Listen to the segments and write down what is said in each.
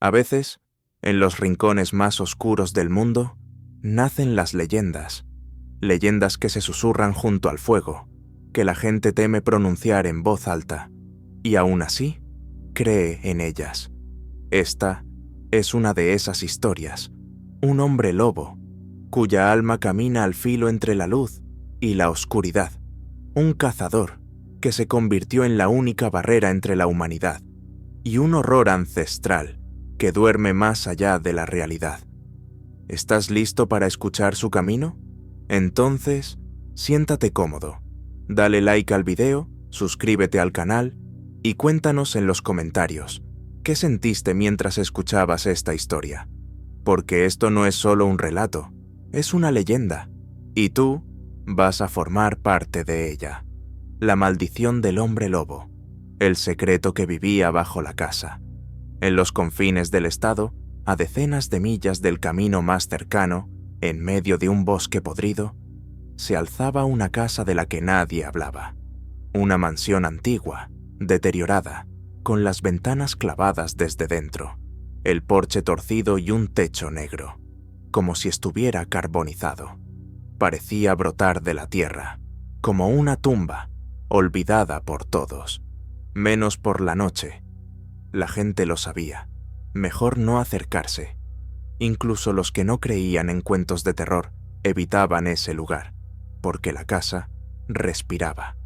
A veces, en los rincones más oscuros del mundo, nacen las leyendas. Leyendas que se susurran junto al fuego, que la gente teme pronunciar en voz alta, y aún así, cree en ellas. Esta es una de esas historias. Un hombre lobo, cuya alma camina al filo entre la luz y la oscuridad. Un cazador que se convirtió en la única barrera entre la humanidad. Y un horror ancestral que duerme más allá de la realidad. ¿Estás listo para escuchar su camino? Entonces, siéntate cómodo, dale like al video, suscríbete al canal y cuéntanos en los comentarios qué sentiste mientras escuchabas esta historia. Porque esto no es solo un relato, es una leyenda, y tú vas a formar parte de ella. La maldición del hombre lobo, el secreto que vivía bajo la casa. En los confines del estado, a decenas de millas del camino más cercano, en medio de un bosque podrido, se alzaba una casa de la que nadie hablaba. Una mansión antigua, deteriorada, con las ventanas clavadas desde dentro, el porche torcido y un techo negro, como si estuviera carbonizado. Parecía brotar de la tierra, como una tumba, olvidada por todos, menos por la noche. La gente lo sabía. Mejor no acercarse. Incluso los que no creían en cuentos de terror evitaban ese lugar, porque la casa respiraba.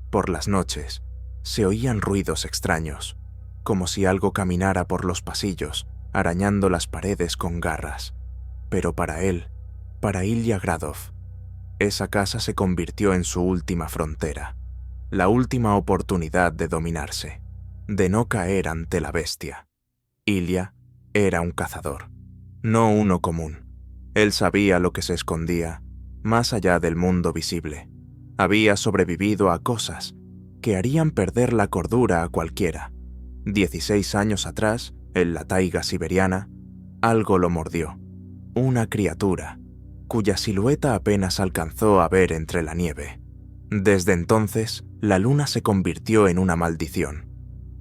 Por las noches se oían ruidos extraños, como si algo caminara por los pasillos, arañando las paredes con garras. Pero para él, para Ilya Gradov, esa casa se convirtió en su última frontera, la última oportunidad de dominarse, de no caer ante la bestia. Ilya era un cazador, no uno común. Él sabía lo que se escondía más allá del mundo visible. Había sobrevivido a cosas que harían perder la cordura a cualquiera. 16 años atrás, en la taiga siberiana, algo lo mordió. Una criatura, cuya silueta apenas alcanzó a ver entre la nieve. Desde entonces, la luna se convirtió en una maldición.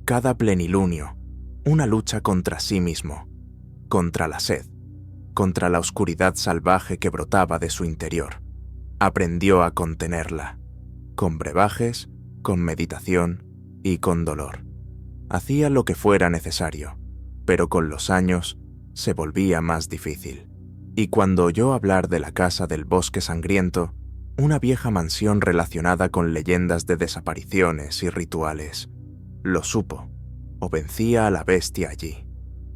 Cada plenilunio, una lucha contra sí mismo, contra la sed, contra la oscuridad salvaje que brotaba de su interior. Aprendió a contenerla, con brebajes, con meditación y con dolor. Hacía lo que fuera necesario, pero con los años se volvía más difícil. Y cuando oyó hablar de la casa del bosque sangriento, una vieja mansión relacionada con leyendas de desapariciones y rituales, lo supo. O vencía a la bestia allí,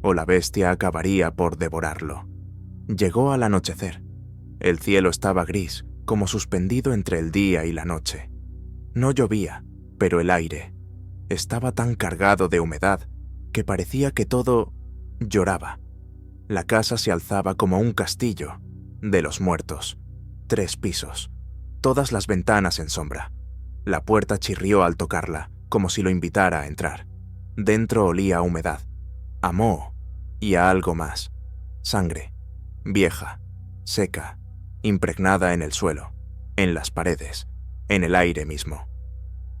o la bestia acabaría por devorarlo. Llegó al anochecer. El cielo estaba gris, como suspendido entre el día y la noche. No llovía, pero el aire estaba tan cargado de humedad que parecía que todo lloraba. La casa se alzaba como un castillo de los muertos. 3 pisos, todas las ventanas en sombra. La puerta chirrió al tocarla, como si lo invitara a entrar. Dentro olía a humedad, a moho y a algo más. Sangre, vieja, seca, impregnada en el suelo, en las paredes, en el aire mismo.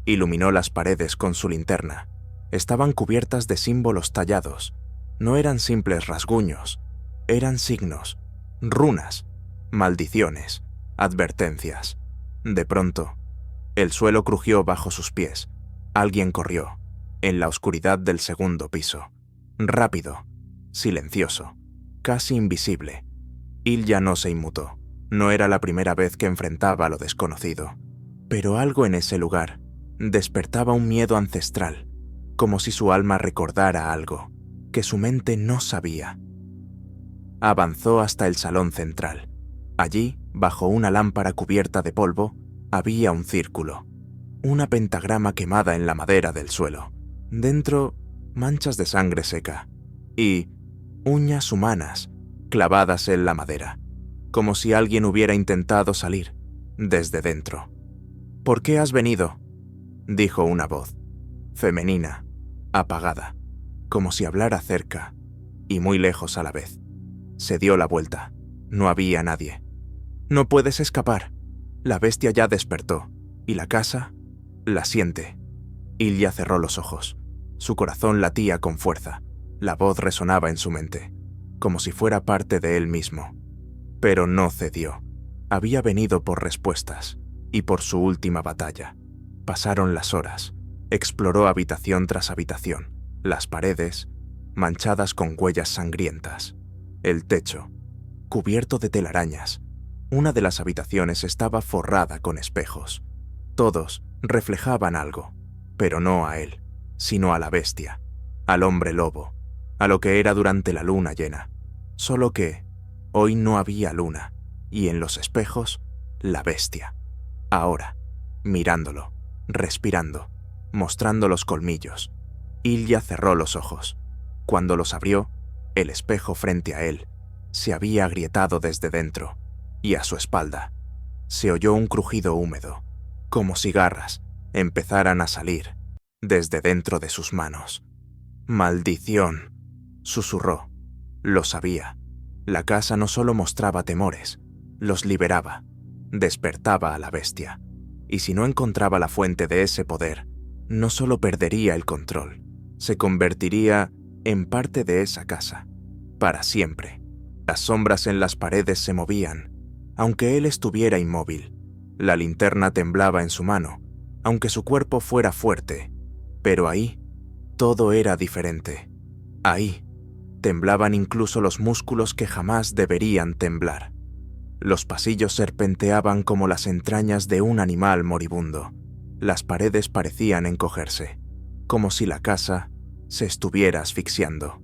Iluminó las paredes con su linterna. Estaban cubiertas de símbolos tallados. No eran simples rasguños, eran signos, runas, maldiciones, advertencias. De pronto, el suelo crujió bajo sus pies. Alguien corrió. En la oscuridad del segundo piso. Rápido, silencioso, casi invisible. Ilya no se inmutó. No era la primera vez que enfrentaba lo desconocido. Pero algo en ese lugar despertaba un miedo ancestral, como si su alma recordara algo que su mente no sabía. Avanzó hasta el salón central. Allí, bajo una lámpara cubierta de polvo, había un círculo, una pentagrama quemada en la madera del suelo. Dentro, manchas de sangre seca y uñas humanas clavadas en la madera, como si alguien hubiera intentado salir desde dentro. «¿Por qué has venido?», dijo una voz, femenina, apagada, como si hablara cerca y muy lejos a la vez. Se dio la vuelta. No había nadie. «No puedes escapar. La bestia ya despertó, y la casa la siente». Ilya cerró los ojos. Su corazón latía con fuerza. La voz resonaba en su mente, como si fuera parte de él mismo. Pero no cedió. Había venido por respuestas y por su última batalla. Pasaron las horas. Exploró habitación tras habitación, las paredes, manchadas con huellas sangrientas, el techo, cubierto de telarañas. Una de las habitaciones estaba forrada con espejos. Todos reflejaban algo, pero no a él, sino a la bestia, al hombre lobo, a lo que era durante la luna llena. Solo que hoy no había luna, y en los espejos, la bestia. Ahora, mirándolo, respirando, mostrando los colmillos, Ilya cerró los ojos. Cuando los abrió, el espejo frente a él se había agrietado desde dentro, y a su espalda se oyó un crujido húmedo, como si garras empezaran a salir desde dentro de sus manos. «Maldición», susurró. Lo sabía. La casa no solo mostraba temores, los liberaba, despertaba a la bestia. Y si no encontraba la fuente de ese poder, no solo perdería el control, se convertiría en parte de esa casa, para siempre. Las sombras en las paredes se movían, aunque él estuviera inmóvil. La linterna temblaba en su mano, aunque su cuerpo fuera fuerte. Pero ahí, todo era diferente. Ahí, temblaban incluso los músculos que jamás deberían temblar. Los pasillos serpenteaban como las entrañas de un animal moribundo. Las paredes parecían encogerse, como si la casa se estuviera asfixiando.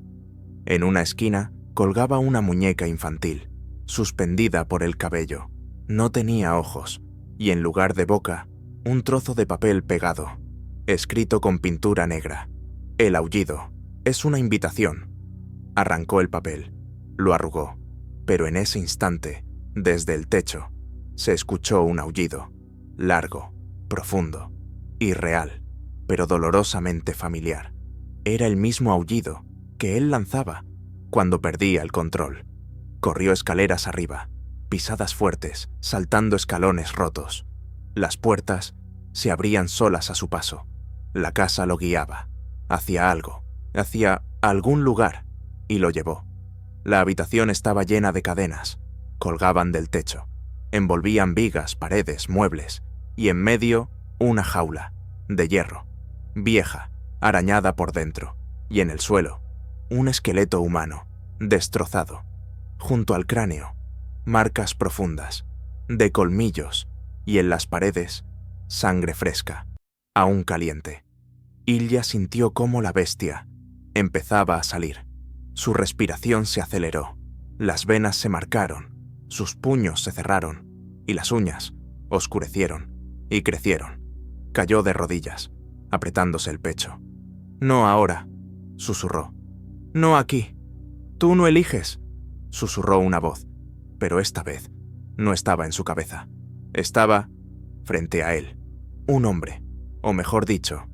En una esquina colgaba una muñeca infantil, suspendida por el cabello. No tenía ojos, y en lugar de boca, un trozo de papel pegado, escrito con pintura negra. El aullido es una invitación. Arrancó el papel, lo arrugó, pero en ese instante, desde el techo, se escuchó un aullido, largo, profundo, irreal, pero dolorosamente familiar. Era el mismo aullido que él lanzaba cuando perdía el control. Corrió escaleras arriba, pisadas fuertes, saltando escalones rotos. Las puertas se abrían solas a su paso. La casa lo guiaba, hacia algo, hacia algún lugar, y lo llevó. La habitación estaba llena de cadenas, colgaban del techo, envolvían vigas, paredes, muebles, y en medio una jaula, de hierro, vieja, arañada por dentro, y en el suelo, un esqueleto humano, destrozado. Junto al cráneo, marcas profundas, de colmillos, y en las paredes, sangre fresca, aún caliente. Ilya sintió cómo la bestia empezaba a salir. Su respiración se aceleró, las venas se marcaron, sus puños se cerraron, y las uñas oscurecieron y crecieron. Cayó de rodillas, apretándose el pecho. «No ahora», susurró. «No aquí. Tú no eliges», susurró una voz, pero esta vez no estaba en su cabeza. Estaba frente a él. Un hombre, o mejor dicho,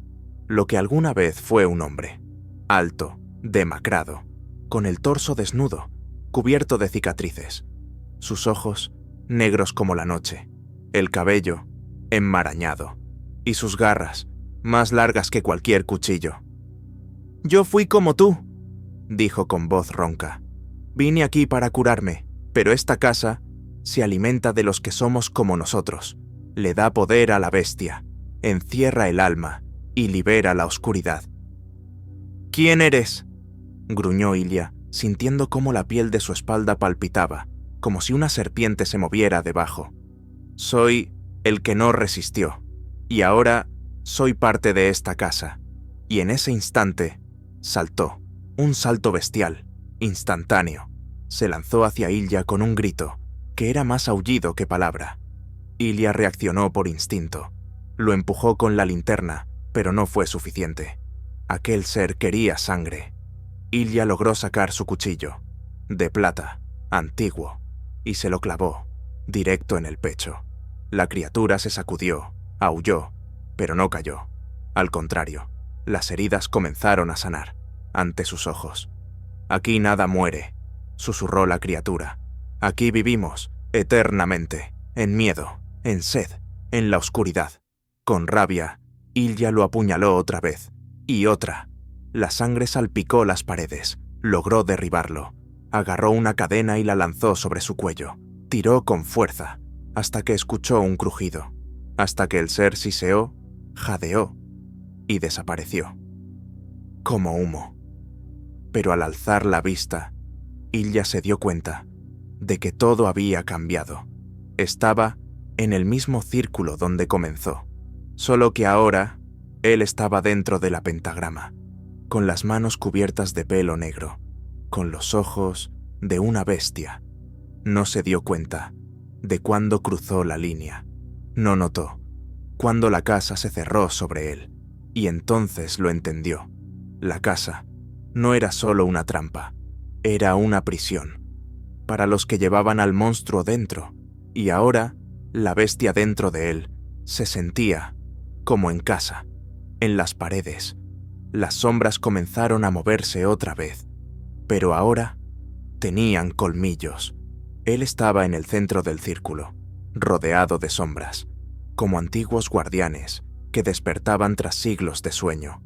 lo que alguna vez fue un hombre. Alto, demacrado, con el torso desnudo, cubierto de cicatrices. Sus ojos, negros como la noche. El cabello, enmarañado. Y sus garras, más largas que cualquier cuchillo. «Yo fui como tú», dijo con voz ronca. «Vine aquí para curarme, pero esta casa se alimenta de los que somos como nosotros. Le da poder a la bestia, encierra el alma y libera la oscuridad». «¿Quién eres?», gruñó Ilya, sintiendo cómo la piel de su espalda palpitaba, como si una serpiente se moviera debajo. «Soy el que no resistió, y ahora soy parte de esta casa». Y en ese instante, saltó, un salto bestial, instantáneo. Se lanzó hacia Ilya con un grito, que era más aullido que palabra. Ilya reaccionó por instinto. Lo empujó con la linterna, pero no fue suficiente. Aquel ser quería sangre. Ilya logró sacar su cuchillo, de plata, antiguo, y se lo clavó, directo en el pecho. La criatura se sacudió, aulló, pero no cayó. Al contrario, las heridas comenzaron a sanar, ante sus ojos. «Aquí nada muere», susurró la criatura. «Aquí vivimos, eternamente, en miedo, en sed, en la oscuridad». Con rabia, Ilya lo apuñaló otra vez, y otra, La sangre salpicó las paredes. Logró derribarlo. Agarró una cadena y la lanzó sobre su cuello. Tiró con fuerza, hasta que escuchó un crujido, hasta que el ser siseó, jadeó y desapareció, como humo. Pero al alzar la vista, Ilya se dio cuenta de que todo había cambiado. Estaba en el mismo círculo donde comenzó, solo que ahora él estaba dentro de la pentagrama, con las manos cubiertas de pelo negro, con los ojos de una bestia. No se dio cuenta de cuándo cruzó la línea. No notó cuándo la casa se cerró sobre él, y entonces lo entendió. La casa no era solo una trampa, era una prisión para los que llevaban al monstruo dentro, y ahora la bestia dentro de él se sentía como en casa. En las paredes, las sombras comenzaron a moverse otra vez, pero ahora tenían colmillos. Él estaba en el centro del círculo, rodeado de sombras, como antiguos guardianes que despertaban tras siglos de sueño.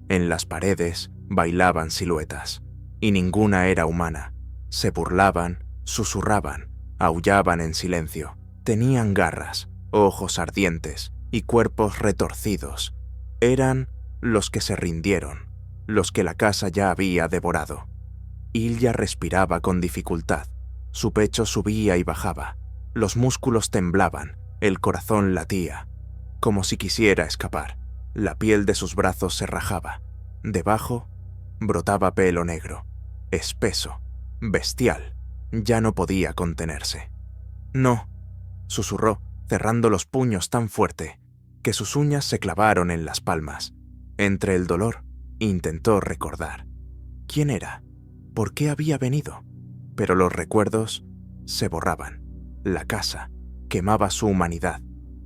En las paredes bailaban siluetas, y ninguna era humana. Se burlaban, susurraban, aullaban en silencio. Tenían garras, ojos ardientes y cuerpos retorcidos. Eran los que se rindieron, los que la casa ya había devorado. Ilya respiraba con dificultad. Su pecho subía y bajaba. Los músculos temblaban, el corazón latía, como si quisiera escapar. La piel de sus brazos se rajaba. Debajo brotaba pelo negro, espeso, bestial. Ya no podía contenerse. «No», susurró, cerrando los puños tan fuerte que sus uñas se clavaron en las palmas. Entre el dolor, intentó recordar. ¿Quién era? ¿Por qué había venido? Pero los recuerdos se borraban. La casa quemaba su humanidad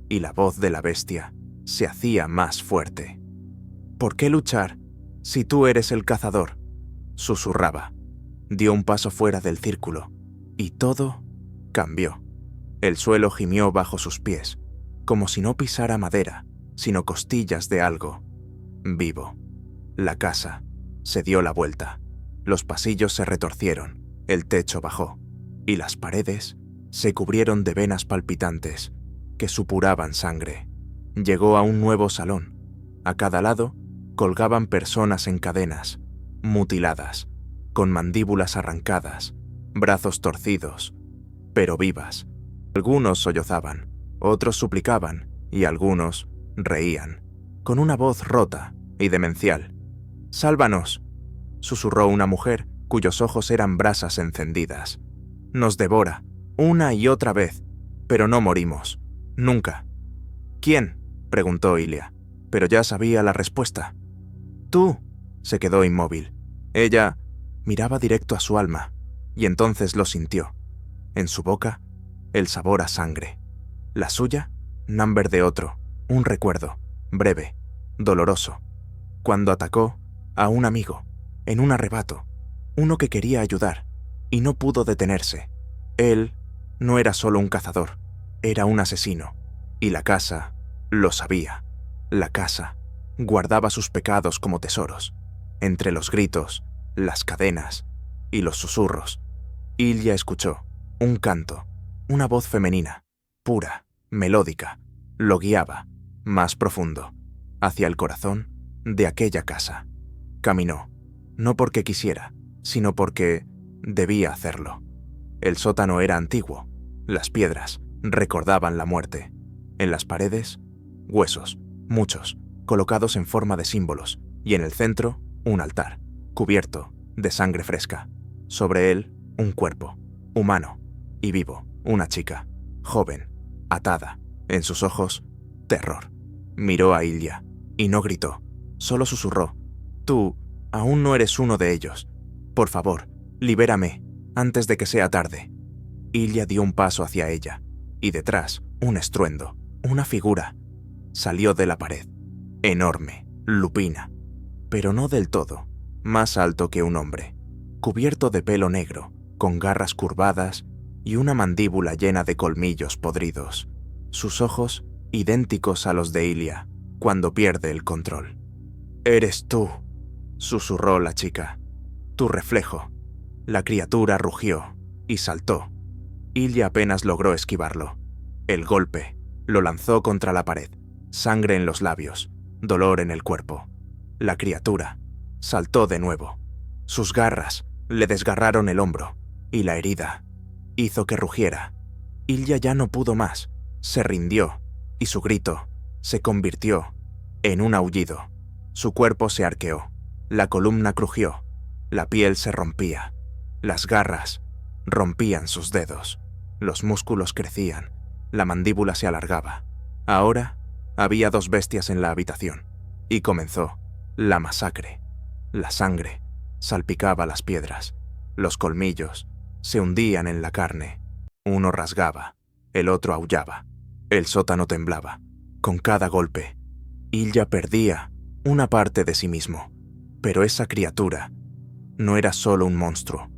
y la voz de la bestia se hacía más fuerte. «¿Por qué luchar si tú eres el cazador?», susurraba. Dio un paso fuera del círculo y todo cambió. El suelo gimió bajo sus pies, como si no pisara madera, sino costillas de algo vivo. La casa se dio la vuelta. Los pasillos se retorcieron, el techo bajó, y las paredes se cubrieron de venas palpitantes que supuraban sangre. Llegó a un nuevo salón. A cada lado colgaban personas en cadenas, mutiladas, con mandíbulas arrancadas, brazos torcidos, pero vivas. Algunos sollozaban, otros suplicaban y algunos reían, con una voz rota y demencial. «¡Sálvanos!», susurró una mujer cuyos ojos eran brasas encendidas. «Nos devora, una y otra vez, pero no morimos. Nunca». «¿Quién?», preguntó Ilya, pero ya sabía la respuesta. «Tú», se quedó inmóvil. Ella miraba directo a su alma, y entonces lo sintió. En su boca, el sabor a sangre. La suya, number de otro, un recuerdo, breve, doloroso. Cuando atacó a un amigo, en un arrebato, uno que quería ayudar, y no pudo detenerse. Él no era solo un cazador, era un asesino, y la casa lo sabía. La casa guardaba sus pecados como tesoros. Entre los gritos, las cadenas y los susurros, Ilya escuchó un canto, una voz femenina, pura, melódica, lo guiaba, más profundo, hacia el corazón de aquella casa. Caminó, no porque quisiera, sino porque debía hacerlo. El sótano era antiguo, las piedras recordaban la muerte. En las paredes, huesos, muchos, colocados en forma de símbolos, y en el centro, un altar, cubierto de sangre fresca. Sobre él, un cuerpo, humano y vivo, una chica, joven, atada. En sus ojos, terror. Miró a Ilya y no gritó, solo susurró. «Tú aún no eres uno de ellos. Por favor, libérame antes de que sea tarde». Ilya dio un paso hacia ella, y detrás, un estruendo, una figura. Salió de la pared, enorme, lupina, pero no del todo, más alto que un hombre, cubierto de pelo negro, con garras curvadas y una mandíbula llena de colmillos podridos. Sus ojos idénticos a los de Ilya, cuando pierde el control. «¡Eres tú!», susurró la chica. Tu reflejo. La criatura rugió y saltó. Ilya apenas logró esquivarlo. El golpe lo lanzó contra la pared, sangre en los labios, dolor en el cuerpo. La criatura saltó de nuevo. Sus garras le desgarraron el hombro y la herida hizo que rugiera. Ilya ya no pudo más, se rindió y su grito se convirtió en un aullido. Su cuerpo se arqueó, la columna crujió, la piel se rompía, las garras rompían sus dedos, los músculos crecían, la mandíbula se alargaba. Ahora había 2 bestias en la habitación y comenzó la masacre. La sangre salpicaba las piedras, los colmillos se hundían en la carne. Uno rasgaba, el otro aullaba, el sótano temblaba. Con cada golpe, Ilya perdía una parte de sí mismo, pero esa criatura no era solo un monstruo,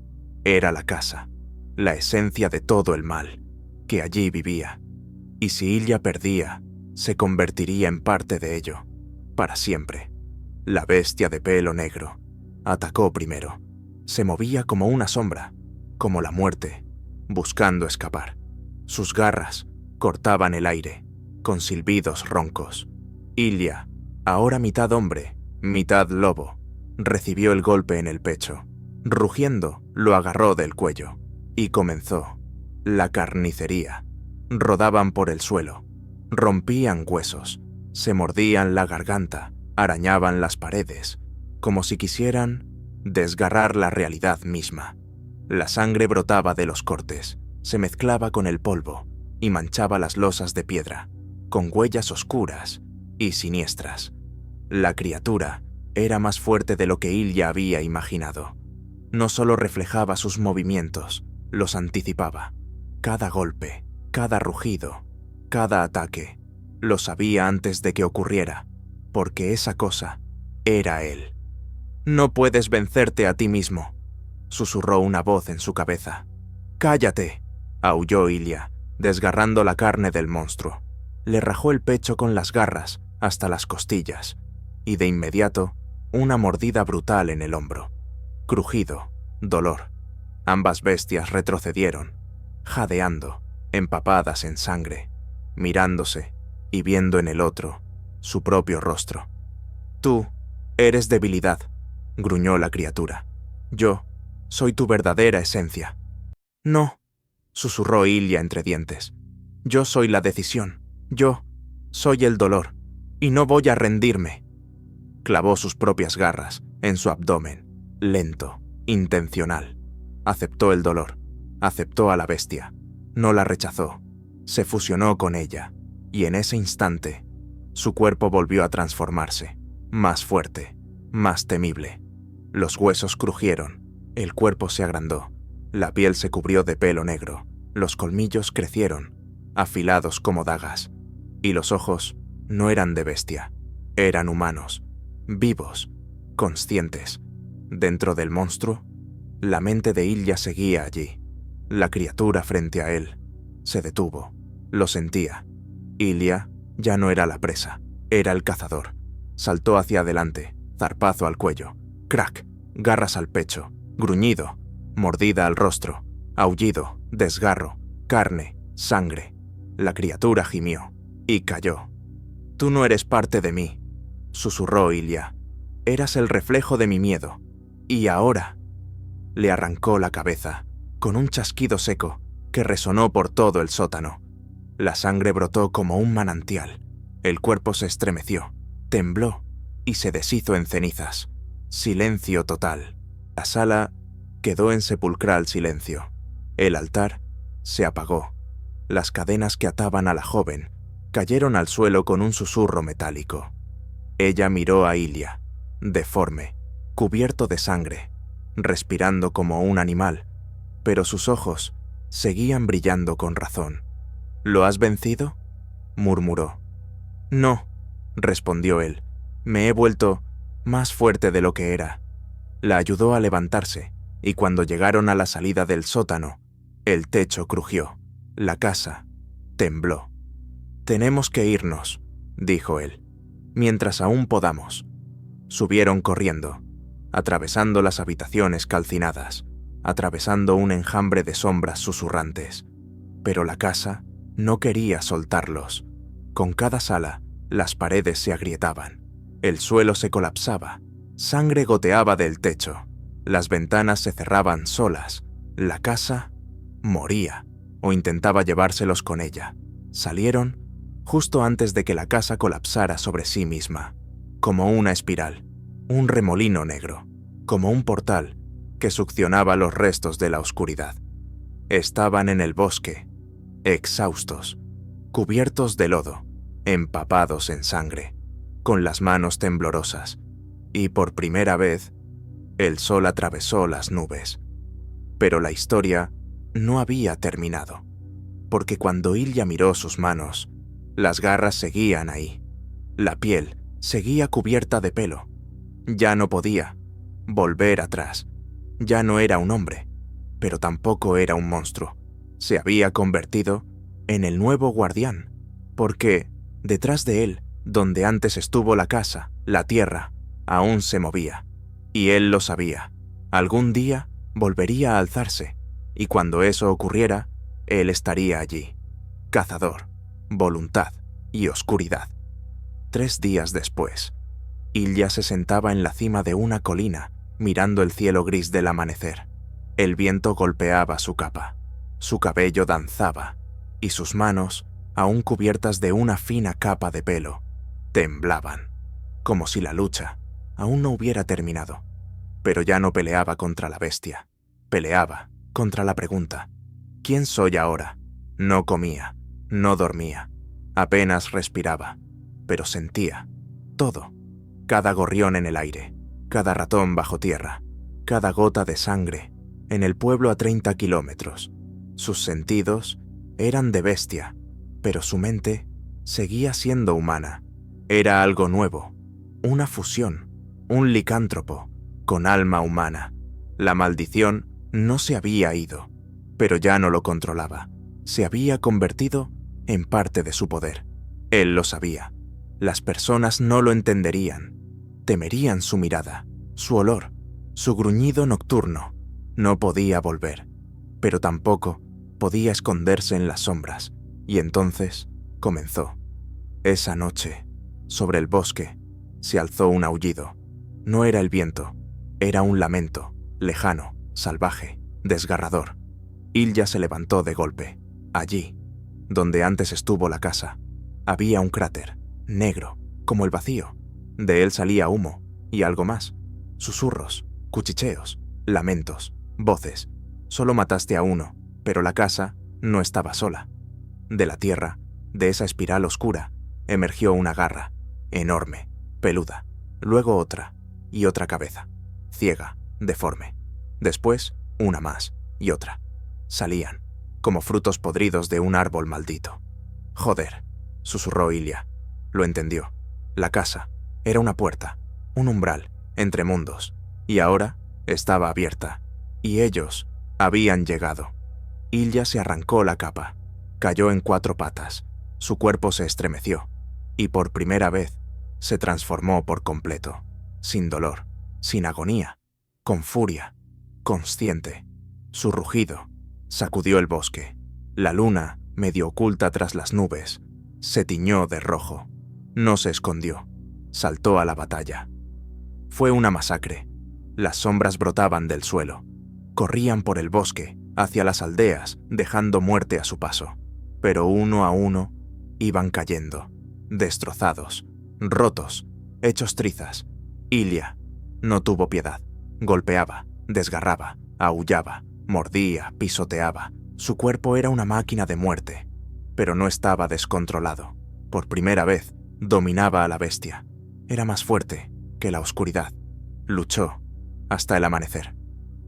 era la casa, la esencia de todo el mal que allí vivía. Y si Ilya perdía, se convertiría en parte de ello, para siempre. La bestia de pelo negro atacó primero. Se movía como una sombra, como la muerte, buscando escapar. Sus garras cortaban el aire, con silbidos roncos. Ilya, ahora mitad hombre, mitad lobo, recibió el golpe en el pecho. Rugiendo, lo agarró del cuello, y comenzó la carnicería. Rodaban por el suelo, rompían huesos, se mordían la garganta, arañaban las paredes, como si quisieran desgarrar la realidad misma. La sangre brotaba de los cortes, se mezclaba con el polvo y manchaba las losas de piedra, con huellas oscuras y siniestras. La criatura era más fuerte de lo que Ilya había imaginado. No solo reflejaba sus movimientos, los anticipaba. Cada golpe, cada rugido, cada ataque, lo sabía antes de que ocurriera, porque esa cosa era él. «No puedes vencerte a ti mismo», susurró una voz en su cabeza. «Cállate», aulló Ilya, desgarrando la carne del monstruo. Le rajó el pecho con las garras hasta las costillas, y de inmediato, una mordida brutal en el hombro. Crujido, dolor. Ambas bestias retrocedieron, jadeando, empapadas en sangre, mirándose y viendo en el otro su propio rostro. «Tú eres debilidad», gruñó la criatura. «Yo soy tu verdadera esencia». «No», susurró Ilya entre dientes. «Yo soy la decisión. Yo soy el dolor. Y no voy a rendirme». Clavó sus propias garras en su abdomen, lento, intencional. Aceptó el dolor, aceptó a la bestia. No la rechazó. Se fusionó con ella. Y en ese instante, su cuerpo volvió a transformarse, más fuerte, más temible. Los huesos crujieron, el cuerpo se agrandó, la piel se cubrió de pelo negro, los colmillos crecieron, afilados como dagas, y los ojos no eran de bestia, eran humanos, vivos, conscientes. Dentro del monstruo, la mente de Ilya seguía allí. La criatura frente a él se detuvo, lo sentía. Ilya ya no era la presa, era el cazador. Saltó hacia adelante, zarpazo al cuello, crack, garras al pecho, gruñido, mordida al rostro, aullido, desgarro, carne, sangre. La criatura gimió y cayó. «Tú no eres parte de mí», susurró Ilya. «Eras el reflejo de mi miedo. Y ahora…» Le arrancó la cabeza, con un chasquido seco que resonó por todo el sótano. La sangre brotó como un manantial. El cuerpo se estremeció, tembló y se deshizo en cenizas. Silencio total. La sala quedó en sepulcral silencio. El altar se apagó. Las cadenas que ataban a la joven cayeron al suelo con un susurro metálico. Ella miró a Ilya, deforme, cubierto de sangre, respirando como un animal, pero sus ojos seguían brillando con razón. «¿Lo has vencido?», murmuró. «No», respondió él. «Me he vuelto más fuerte de lo que era». La ayudó a levantarse, y cuando llegaron a la salida del sótano, el techo crujió, la casa tembló. «Tenemos que irnos», dijo él, «mientras aún podamos». Subieron corriendo. atravesando las habitaciones calcinadas, atravesando un enjambre de sombras susurrantes. Pero la casa no quería soltarlos. Con cada sala, las paredes se agrietaban, el suelo se colapsaba, sangre goteaba del techo, las ventanas se cerraban solas, la casa moría o intentaba llevárselos con ella. Salieron justo antes de que la casa colapsara sobre sí misma, como una espiral, un remolino negro, como un portal que succionaba los restos de la oscuridad. Estaban en el bosque, exhaustos, cubiertos de lodo, empapados en sangre, con las manos temblorosas, y por primera vez, el sol atravesó las nubes. Pero la historia no había terminado, porque cuando Ilya miró sus manos, las garras seguían ahí, la piel seguía cubierta de pelo. Ya no podía volver atrás, ya no era un hombre, pero tampoco era un monstruo. Se había convertido en el nuevo guardián, porque detrás de él, donde antes estuvo la casa, la tierra, aún se movía. Y él lo sabía. Algún día volvería a alzarse, y cuando eso ocurriera, él estaría allí. Cazador, voluntad y oscuridad. 3 días después, Ilya se sentaba en la cima de una colina, mirando el cielo gris del amanecer. El viento golpeaba su capa, su cabello danzaba, y sus manos, aún cubiertas de una fina capa de pelo, temblaban, como si la lucha aún no hubiera terminado. Pero ya no peleaba contra la bestia, peleaba contra la pregunta: ¿quién soy ahora? No comía, no dormía, apenas respiraba, pero sentía todo, cada gorrión en el aire, cada ratón bajo tierra, cada gota de sangre en el pueblo a 30 kilómetros. Sus sentidos eran de bestia, pero su mente seguía siendo humana. Era algo nuevo, una fusión, un licántropo con alma humana. La maldición no se había ido, pero ya no lo controlaba. Se había convertido en parte de su poder. Él lo sabía. Las personas no lo entenderían. Temerían su mirada, su olor, su gruñido nocturno. No podía volver, pero tampoco podía esconderse en las sombras. Y entonces comenzó. Esa noche, sobre el bosque, se alzó un aullido. No era el viento, era un lamento, lejano, salvaje, desgarrador. Ilya se levantó de golpe. Allí, donde antes estuvo la casa, había un cráter, negro, como el vacío. De él salía humo y algo más. Susurros, cuchicheos, lamentos, voces. Solo mataste a uno, pero la casa no estaba sola. De la tierra, de esa espiral oscura, emergió una garra, enorme, peluda, luego otra, y otra cabeza, ciega, deforme. Después, una más, y otra. Salían, como frutos podridos de un árbol maldito. Joder, susurró Ilya. Lo entendió. La casa era una puerta, un umbral, entre mundos, y ahora estaba abierta, y ellos habían llegado. Ilya se arrancó la capa, cayó en 4 patas, su cuerpo se estremeció, y por primera vez se transformó por completo, sin dolor, sin agonía, con furia, consciente. Su rugido sacudió el bosque. La luna, medio oculta tras las nubes, se tiñó de rojo. No se escondió, saltó a la batalla. Fue una masacre. Las sombras brotaban del suelo, corrían por el bosque, hacia las aldeas, dejando muerte a su paso. Pero uno a uno iban cayendo, destrozados, rotos, hechos trizas. Ilya no tuvo piedad. Golpeaba, desgarraba, aullaba, mordía, pisoteaba. Su cuerpo era una máquina de muerte, pero no estaba descontrolado. Por primera vez, dominaba a la bestia. Era más fuerte que la oscuridad. Luchó hasta el amanecer,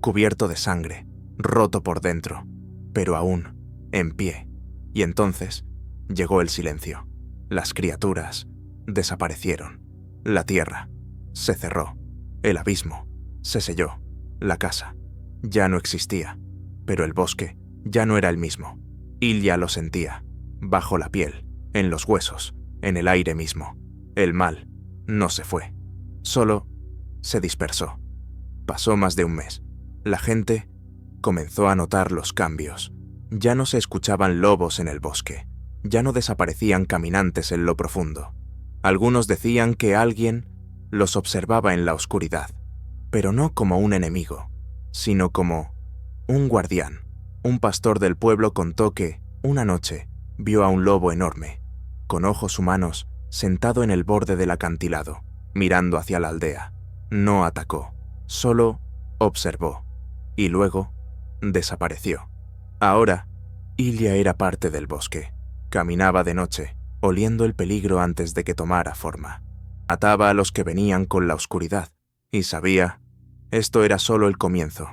cubierto de sangre, roto por dentro, pero aún en pie. Y entonces llegó el silencio. Las criaturas desaparecieron. La tierra se cerró. El abismo se selló. La casa ya no existía, pero el bosque ya no era el mismo. Ilya lo sentía, bajo la piel, en los huesos, en el aire mismo. El mal no se fue, solo se dispersó. Pasó más de un mes. La gente comenzó a notar los cambios. Ya no se escuchaban lobos en el bosque. Ya no desaparecían caminantes en lo profundo. Algunos decían que alguien los observaba en la oscuridad, pero no como un enemigo, sino como un guardián. Un pastor del pueblo contó que, una noche, vio a un lobo enorme, con ojos humanos, sentado en el borde del acantilado, mirando hacia la aldea. No atacó, solo observó, y luego desapareció. Ahora, Ilya era parte del bosque. Caminaba de noche, oliendo el peligro antes de que tomara forma. Ataba a los que venían con la oscuridad, y sabía, esto era solo el comienzo,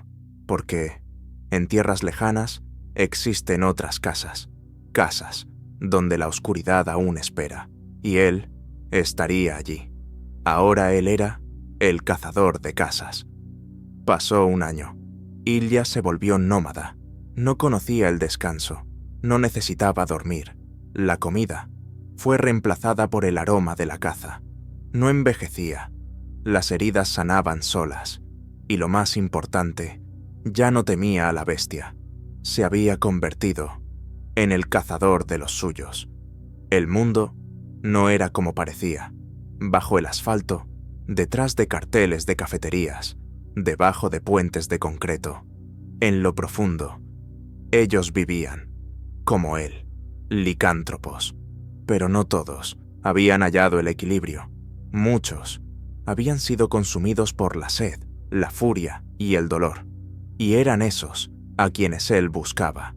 porque en tierras lejanas existen otras casas donde la oscuridad aún espera, y él estaría allí. Ahora él era el cazador de casas. Pasó un año. Ilya se volvió nómada. No conocía el descanso, no necesitaba dormir. La comida fue reemplazada por el aroma de la caza. No envejecía. Las heridas sanaban solas. Y lo más importante, ya no temía a la bestia. Se había convertido en el cazador de los suyos. El mundo no era como parecía. Bajo el asfalto, detrás de carteles de cafeterías, debajo de puentes de concreto, en lo profundo, ellos vivían, como él, licántropos. Pero no todos habían hallado el equilibrio. Muchos habían sido consumidos por la sed, la furia y el dolor. Y eran esos a quienes él buscaba.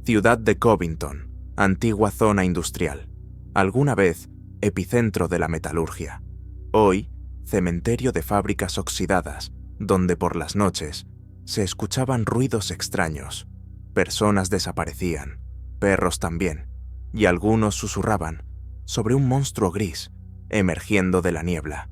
Ciudad de Covington, antigua zona industrial. Alguna vez, epicentro de la metalurgia. Hoy, cementerio de fábricas oxidadas, donde por las noches se escuchaban ruidos extraños. Personas desaparecían, perros también, y algunos susurraban sobre un monstruo gris emergiendo de la niebla.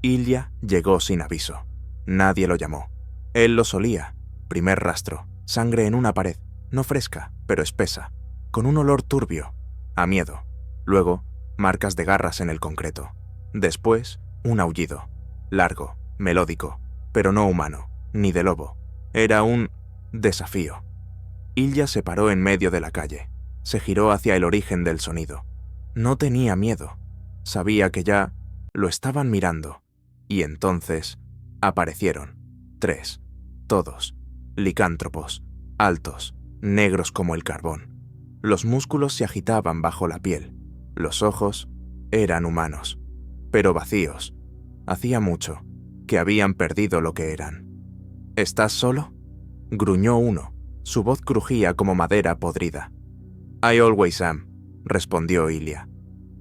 Ilya llegó sin aviso. Nadie lo llamó. Él lo solía. Primer rastro, sangre en una pared, no fresca, pero espesa, con un olor turbio, a miedo. Luego, marcas de garras en el concreto. Después, un aullido, largo, melódico, pero no humano, ni de lobo. Era un desafío. Ilya se paró en medio de la calle. Se giró hacia el origen del sonido. No tenía miedo. Sabía que ya lo estaban mirando. Y entonces aparecieron. 3. Todos. Licántropos. Altos. Negros como el carbón. Los músculos se agitaban bajo la piel. Los ojos eran humanos, pero vacíos. Hacía mucho que habían perdido lo que eran. ¿Estás solo?, gruñó uno. Su voz crujía como madera podrida. I always am, respondió Ilya.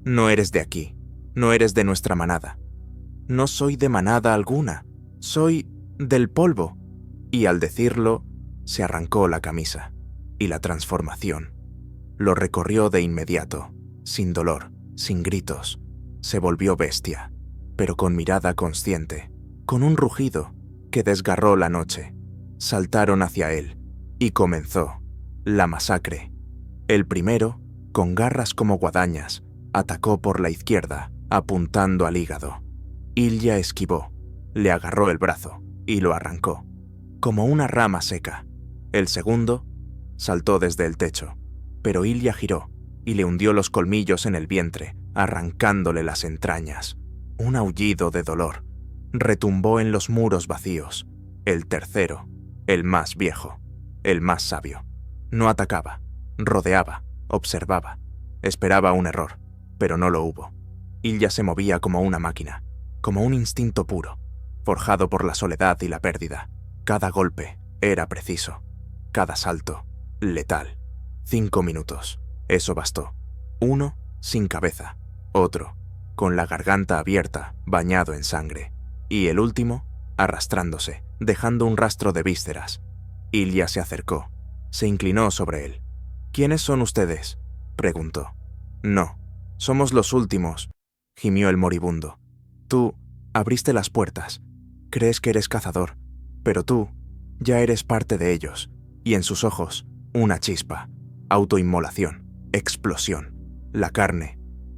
No eres de aquí, no eres de nuestra manada. No soy de manada alguna, soy del polvo. Y al decirlo, se arrancó la camisa, y la transformación lo recorrió de inmediato, sin dolor, sin gritos. Se volvió bestia, pero con mirada consciente, con un rugido que desgarró la noche. Saltaron hacia él, y comenzó la masacre. El primero, con garras como guadañas, atacó por la izquierda, apuntando al hígado. Ilya esquivó, le agarró el brazo y lo arrancó, como una rama seca. El segundo saltó desde el techo, pero Ilya giró y le hundió los colmillos en el vientre, arrancándole las entrañas. Un aullido de dolor retumbó en los muros vacíos. El tercero, el más viejo, el más sabio, no atacaba, rodeaba, observaba, esperaba un error, pero no lo hubo. Ilya se movía como una máquina, como un instinto puro, forjado por la soledad y la pérdida. Cada golpe era preciso, cada salto letal. 5 minutos, eso bastó. Uno sin cabeza, otro con la garganta abierta, bañado en sangre, y el último arrastrándose, dejando un rastro de vísceras. Ilya se acercó, se inclinó sobre él. ¿Quiénes son ustedes?, preguntó. No, somos los últimos, gimió el moribundo. Tú abriste las puertas, crees que eres cazador, pero tú ya eres parte de ellos, y en sus ojos, una chispa, autoinmolación, explosión. La carne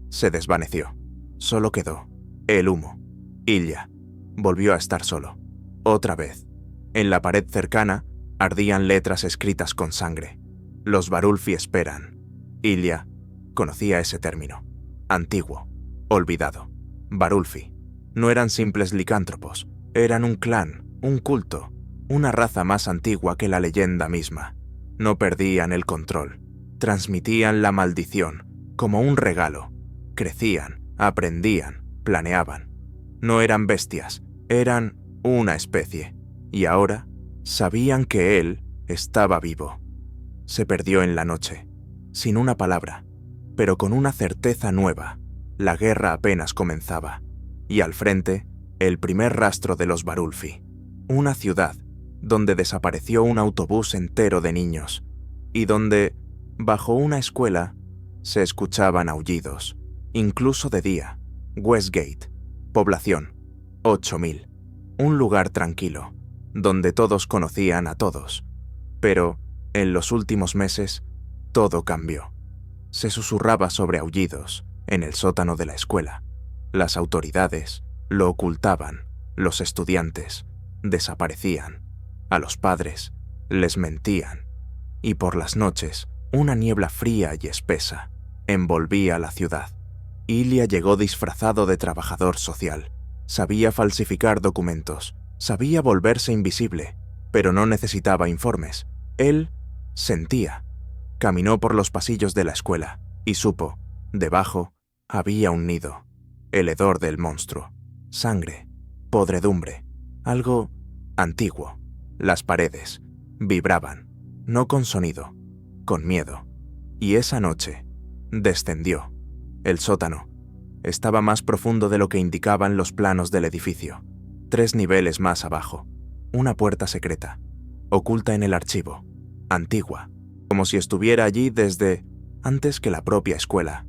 se desvaneció. Solo quedó el humo. Ilya volvió a estar solo. Otra vez. En la pared cercana ardían letras escritas con sangre. Los Varulfi esperan. Ilya conocía ese término. Antiguo. Olvidado. Varulfi. No eran simples licántropos. Eran un clan, un culto, una raza más antigua que la leyenda misma. No perdían el control. Transmitían la maldición, como un regalo. Crecían, aprendían, planeaban. No eran bestias, eran una especie. Y ahora sabían que él estaba vivo. Se perdió en la noche, sin una palabra, pero con una certeza nueva. La guerra apenas comenzaba. Y al frente, el primer rastro de los Varulfi. Una ciudad donde desapareció un autobús entero de niños y donde, bajo una escuela, se escuchaban aullidos, incluso de día. Westgate, población, 8000. Un lugar tranquilo, donde todos conocían a todos. Pero, en los últimos meses, todo cambió. Se susurraba sobre aullidos en el sótano de la escuela. Las autoridades lo ocultaban, los estudiantes desaparecían, a los padres les mentían, y por las noches una niebla fría y espesa envolvía la ciudad. Ilya llegó disfrazado de trabajador social. Sabía falsificar documentos, sabía volverse invisible, pero no necesitaba informes. Él sentía. Caminó por los pasillos de la escuela y supo, debajo había un nido, el hedor del monstruo, sangre, podredumbre, algo antiguo. Las paredes vibraban, no con sonido, con miedo. Y esa noche descendió. El sótano estaba más profundo de lo que indicaban los planos del edificio. 3 niveles más abajo, una puerta secreta, oculta en el archivo, antigua, como si estuviera allí desde antes que la propia escuela.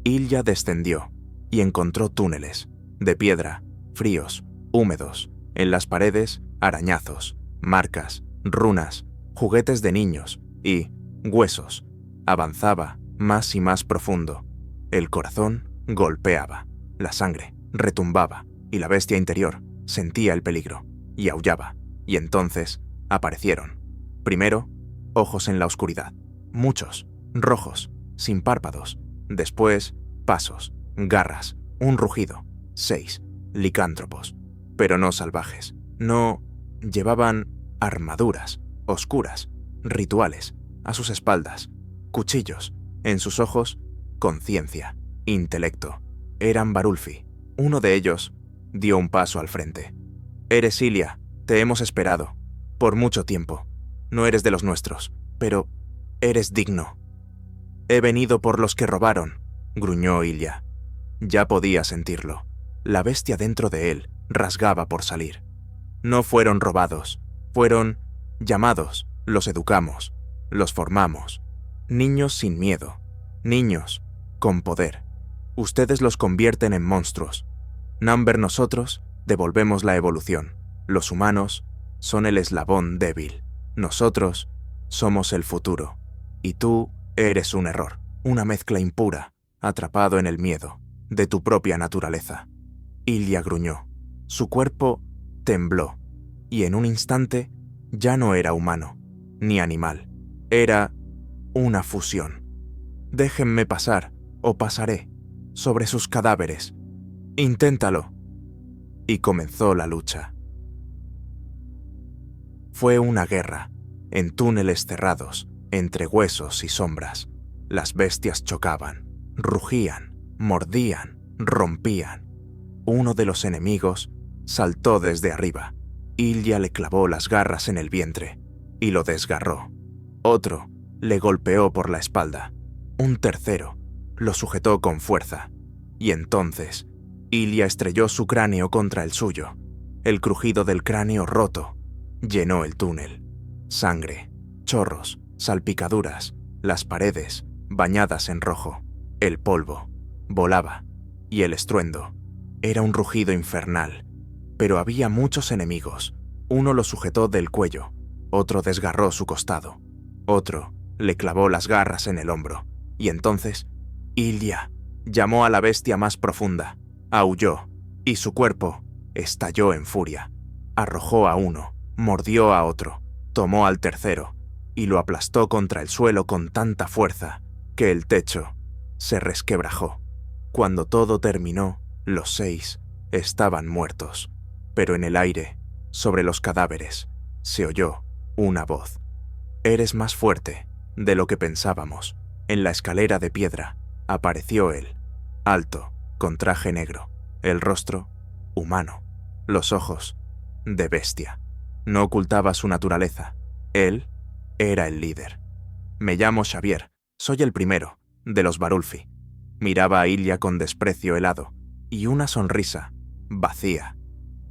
Ilya descendió y encontró túneles, de piedra, fríos, húmedos, en las paredes, arañazos, marcas, runas, juguetes de niños y huesos. Avanzaba más y más profundo. El corazón golpeaba, la sangre retumbaba y la bestia interior sentía el peligro y aullaba. Y entonces aparecieron. Primero, ojos en la oscuridad, muchos, rojos, sin párpados. Después, pasos, garras, un rugido. 6 licántropos, pero no salvajes. No llevaban armaduras, oscuras, rituales, a sus espaldas, cuchillos, en sus ojos, conciencia, intelecto. Eran Varulfi. Uno de ellos dio un paso al frente. Eres Ilya, te hemos esperado. Por mucho tiempo. No eres de los nuestros, pero eres digno. He venido por los que robaron, gruñó Ilya. Ya podía sentirlo. La bestia dentro de él rasgaba por salir. No fueron robados, fueron llamados, los educamos, los formamos. Niños sin miedo, niños con poder. Ustedes los convierten en monstruos. Number, nosotros devolvemos la evolución. Los humanos son el eslabón débil. Nosotros somos el futuro. Y tú eres un error, una mezcla impura, atrapado en el miedo de tu propia naturaleza. Ilya gruñó. Su cuerpo tembló, y en un instante ya no era humano, ni animal. Era una fusión. Déjenme pasar, o pasaré, sobre sus cadáveres. Inténtalo. Y comenzó la lucha. Fue una guerra, en túneles cerrados, entre huesos y sombras. Las bestias chocaban, rugían, mordían, rompían. Uno de los enemigos saltó desde arriba. Ilya le clavó las garras en el vientre y lo desgarró. Otro le golpeó por la espalda. Un tercero lo sujetó con fuerza. Y entonces, Ilya estrelló su cráneo contra el suyo. El crujido del cráneo roto llenó el túnel. Sangre, chorros, salpicaduras, las paredes bañadas en rojo. El polvo volaba y el estruendo era un rugido infernal. Pero había muchos enemigos. Uno lo sujetó del cuello, otro desgarró su costado, otro le clavó las garras en el hombro. Y entonces, Ilya llamó a la bestia más profunda, aulló, y su cuerpo estalló en furia. Arrojó a uno, mordió a otro, tomó al tercero y lo aplastó contra el suelo con tanta fuerza que el techo se resquebrajó. Cuando todo terminó, los 6 estaban muertos, pero en el aire, sobre los cadáveres, se oyó una voz. «Eres más fuerte de lo que pensábamos». En la escalera de piedra apareció él, alto, con traje negro, el rostro humano, los ojos de bestia. No ocultaba su naturaleza. Él era el líder. «Me llamo Xavier, soy el primero de los Varulfi». Miraba a Ilia con desprecio helado y una sonrisa vacía.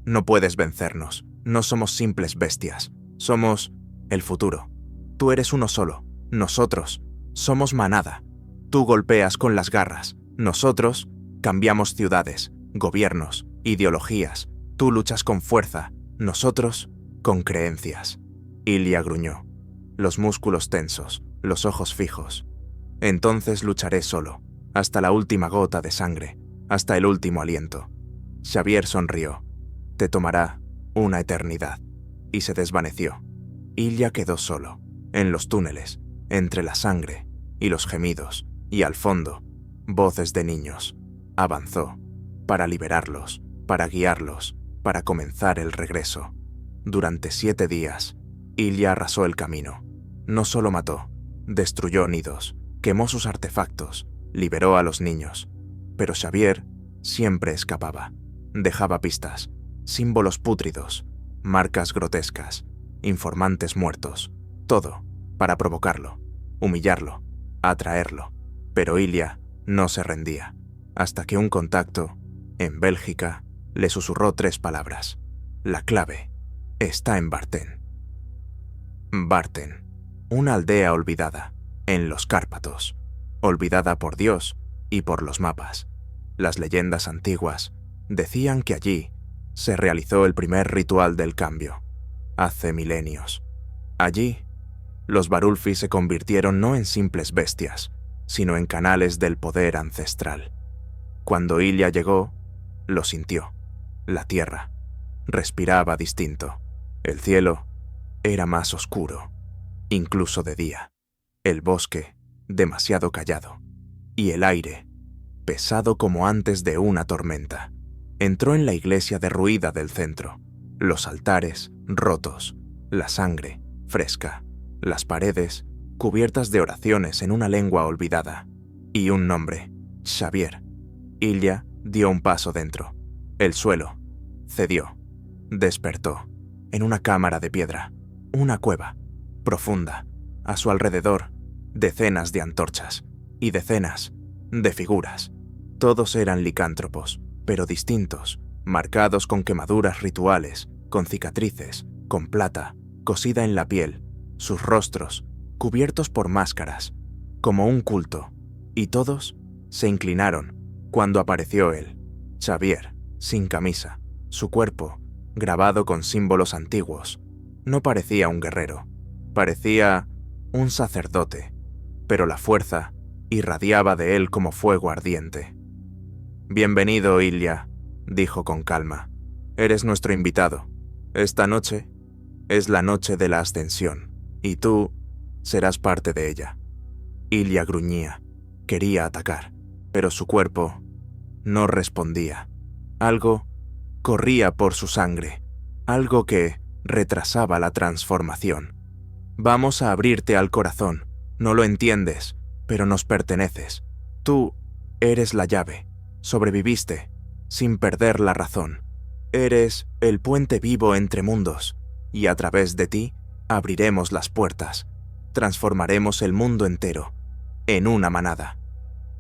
«No puedes vencernos, no somos simples bestias, somos el futuro. Tú eres uno solo, nosotros somos manada. Tú golpeas con las garras, nosotros cambiamos ciudades, gobiernos, ideologías. Tú luchas con fuerza, nosotros con creencias». Ilia gruñó, los músculos tensos, los ojos fijos. «Entonces lucharé solo, hasta la última gota de sangre, hasta el último aliento». Xavier sonrió. «Te tomará una eternidad». Y se desvaneció. Ilia quedó solo, en los túneles, entre la sangre y los gemidos, y al fondo, voces de niños. Avanzó, para liberarlos, para guiarlos, para comenzar el regreso. Durante 7 días, Ilia arrasó el camino. No solo mató, destruyó nidos, quemó sus artefactos, liberó a los niños. Pero Xavier siempre escapaba. Dejaba pistas, símbolos pútridos, marcas grotescas, informantes muertos, todo para provocarlo, humillarlo, atraerlo. Pero Ilia no se rendía, hasta que un contacto, en Bélgica, le susurró 3 palabras. La clave está en Barten. Barten, una aldea olvidada, en los Cárpatos, olvidada por Dios y por los mapas. Las leyendas antiguas decían que allí se realizó el primer ritual del cambio, hace milenios. Allí, los Varulfi se convirtieron no en simples bestias, sino en canales del poder ancestral. Cuando Ilia llegó, lo sintió. La tierra respiraba distinto. El cielo era más oscuro, incluso de día. El bosque demasiado callado. Y el aire pesado como antes de una tormenta. Entró en la iglesia derruida del centro. Los altares rotos, la sangre fresca, las paredes cubiertas de oraciones en una lengua olvidada. Y un nombre, Xavier. Ilia dio un paso dentro. El suelo cedió. Despertó en una cámara de piedra, una cueva profunda. A su alrededor, decenas de antorchas y decenas de figuras. Todos eran licántropos, pero distintos, marcados con quemaduras rituales, con cicatrices, con plata cosida en la piel, sus rostros cubiertos por máscaras, como un culto, y todos se inclinaron cuando apareció él, Xavier, sin camisa, su cuerpo grabado con símbolos antiguos. No parecía un guerrero, parecía un sacerdote, pero la fuerza irradiaba de él como fuego ardiente. «Bienvenido, Ilia», dijo con calma. «Eres nuestro invitado. Esta noche es la noche de la ascensión, y tú serás parte de ella». Ilia gruñía, quería atacar, pero su cuerpo no respondía. Algo corría por su sangre, algo que retrasaba la transformación. «Vamos a abrirte al corazón. No lo entiendes, pero nos perteneces. Tú eres la llave. Sobreviviste, sin perder la razón. Eres el puente vivo entre mundos, y a través de ti abriremos las puertas. Transformaremos el mundo entero en una manada».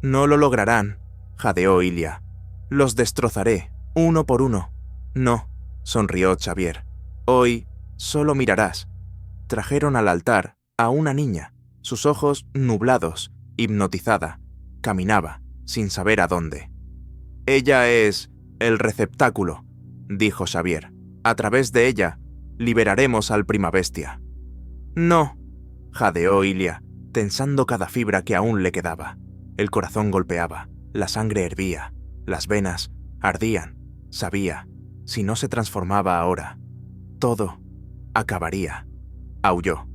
«No lo lograrán», jadeó Ilia. «Los destrozaré, uno por uno». «No», sonrió Xavier. «Hoy solo mirarás». Trajeron al altar a una niña, sus ojos nublados, hipnotizada. Caminaba, sin saber a dónde. «Ella es el receptáculo», dijo Xavier. «A través de ella liberaremos al primabestia». «No», jadeó Ilia, tensando cada fibra que aún le quedaba. El corazón golpeaba, la sangre hervía, las venas ardían. Sabía, si no se transformaba ahora, Todo acabaría. Aulló.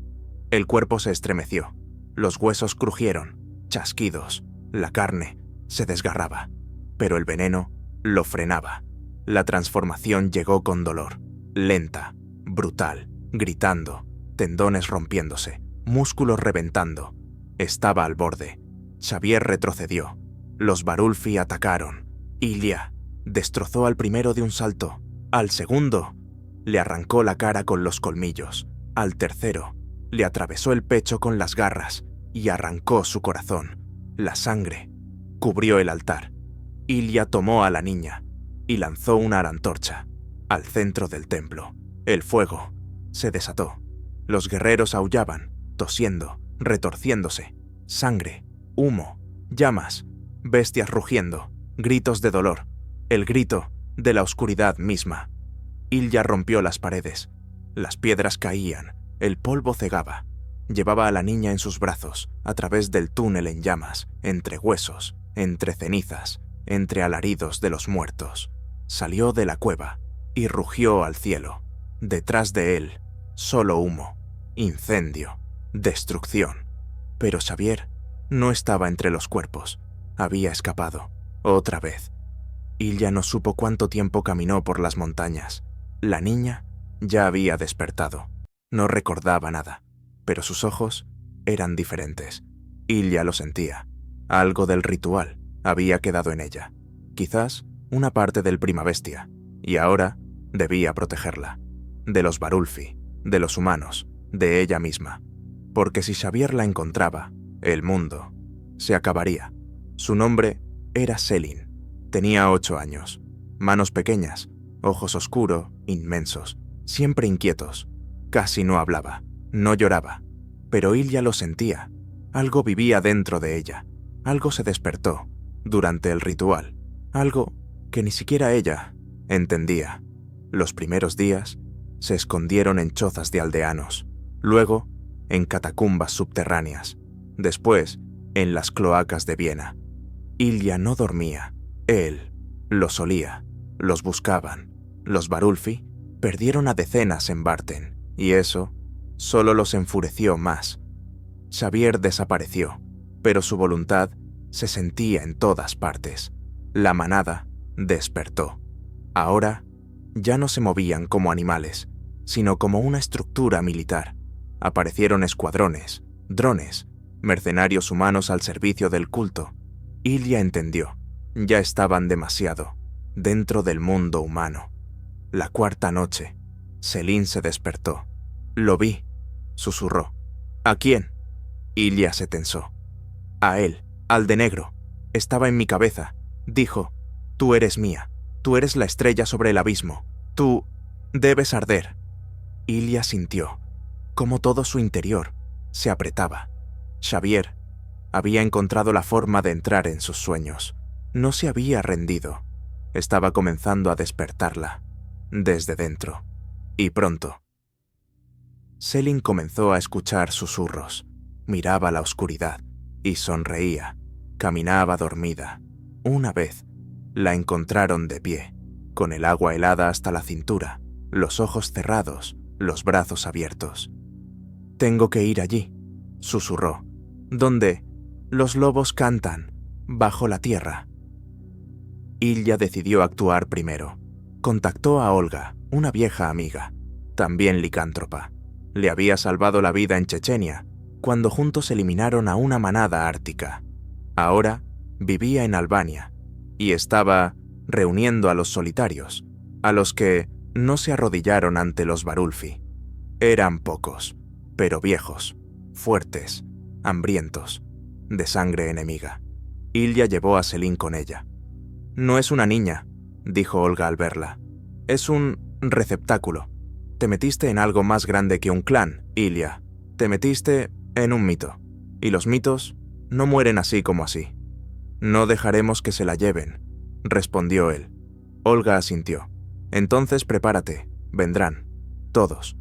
El cuerpo se estremeció. Los huesos crujieron, chasquidos. La carne se desgarraba. Pero el veneno lo frenaba. La transformación llegó con dolor. Lenta, brutal, gritando, tendones rompiéndose, músculos reventando. Estaba al borde. Xavier retrocedió. Los Varulfi atacaron. Ilya destrozó al primero de un salto. Al segundo, le arrancó la cara con los colmillos. Al tercero, le atravesó el pecho con las garras y arrancó su corazón. La sangre cubrió el altar. Ilya tomó a la niña y lanzó una antorcha al centro del templo. El fuego se desató. Los guerreros aullaban, tosiendo, retorciéndose. Sangre, humo, llamas, bestias rugiendo, gritos de dolor, el grito de la oscuridad misma. Ilya rompió las paredes. Las piedras caían, el polvo cegaba. Llevaba a la niña en sus brazos, a través del túnel en llamas, entre huesos, entre cenizas, entre alaridos de los muertos. Salió de la cueva y rugió al cielo. Detrás de él, solo humo, incendio, destrucción. Pero Xavier no estaba entre los cuerpos. Había escapado, otra vez. Ilya no supo cuánto tiempo caminó por las montañas. La niña ya había despertado. No recordaba nada, pero sus ojos eran diferentes. Ilya lo sentía. Algo del ritual había quedado en ella. Quizás una parte del Primabestia, y ahora debía protegerla. De los Varulfi, de los humanos, de ella misma. Porque si Xavier la encontraba, el mundo se acabaría. Su nombre era Selin. Tenía 8 años. Manos pequeñas, ojos oscuros, inmensos, siempre inquietos. Casi no hablaba, no lloraba. Pero Ilya lo sentía. Algo vivía dentro de ella. Algo se despertó durante el ritual. Algo que ni siquiera ella entendía. Los primeros días se escondieron en chozas de aldeanos. Luego, en catacumbas subterráneas. Después, en las cloacas de Viena. Ilya no dormía. Él los olía. Los buscaban. Los Varulfi perdieron a decenas en Barten, y eso solo los enfureció más. Xavier desapareció, pero su voluntad se sentía en todas partes. La manada despertó. Ahora ya no se movían como animales, sino como una estructura militar. Aparecieron escuadrones, drones, mercenarios humanos al servicio del culto. Ilya entendió. Ya estaban demasiado dentro del mundo humano. La cuarta noche, Selin se despertó. «Lo vi», susurró. «¿A quién?» Ilya se tensó. «A él, al de negro. Estaba en mi cabeza. Dijo, tú eres mía. Tú eres la estrella sobre el abismo. Tú debes arder». Ilya sintió cómo todo su interior se apretaba. Xavier había encontrado la forma de entrar en sus sueños. No se había rendido. Estaba comenzando a despertarla desde dentro. Y pronto. Selin comenzó a escuchar susurros. Miraba la oscuridad y sonreía. Caminaba dormida. Una vez la encontraron de pie, con el agua helada hasta la cintura, los ojos cerrados, los brazos abiertos. «Tengo que ir allí», susurró, «donde los lobos cantan, bajo la tierra». Ilya decidió actuar primero. Contactó a Olga, una vieja amiga, también licántropa. Le había salvado la vida en Chechenia, cuando juntos eliminaron a una manada ártica. Ahora vivía en Albania y estaba reuniendo a los solitarios, a los que no se arrodillaron ante los Varulfi. Eran pocos, pero viejos, fuertes, hambrientos, de sangre enemiga. Ilya llevó a Selin con ella. «No es una niña», dijo Olga al verla. «Es un receptáculo. Te metiste en algo más grande que un clan, Ilya. Te metiste en un mito. Y los mitos no mueren así como así». «No dejaremos que se la lleven», respondió él. Olga asintió. «Entonces prepárate, vendrán, todos».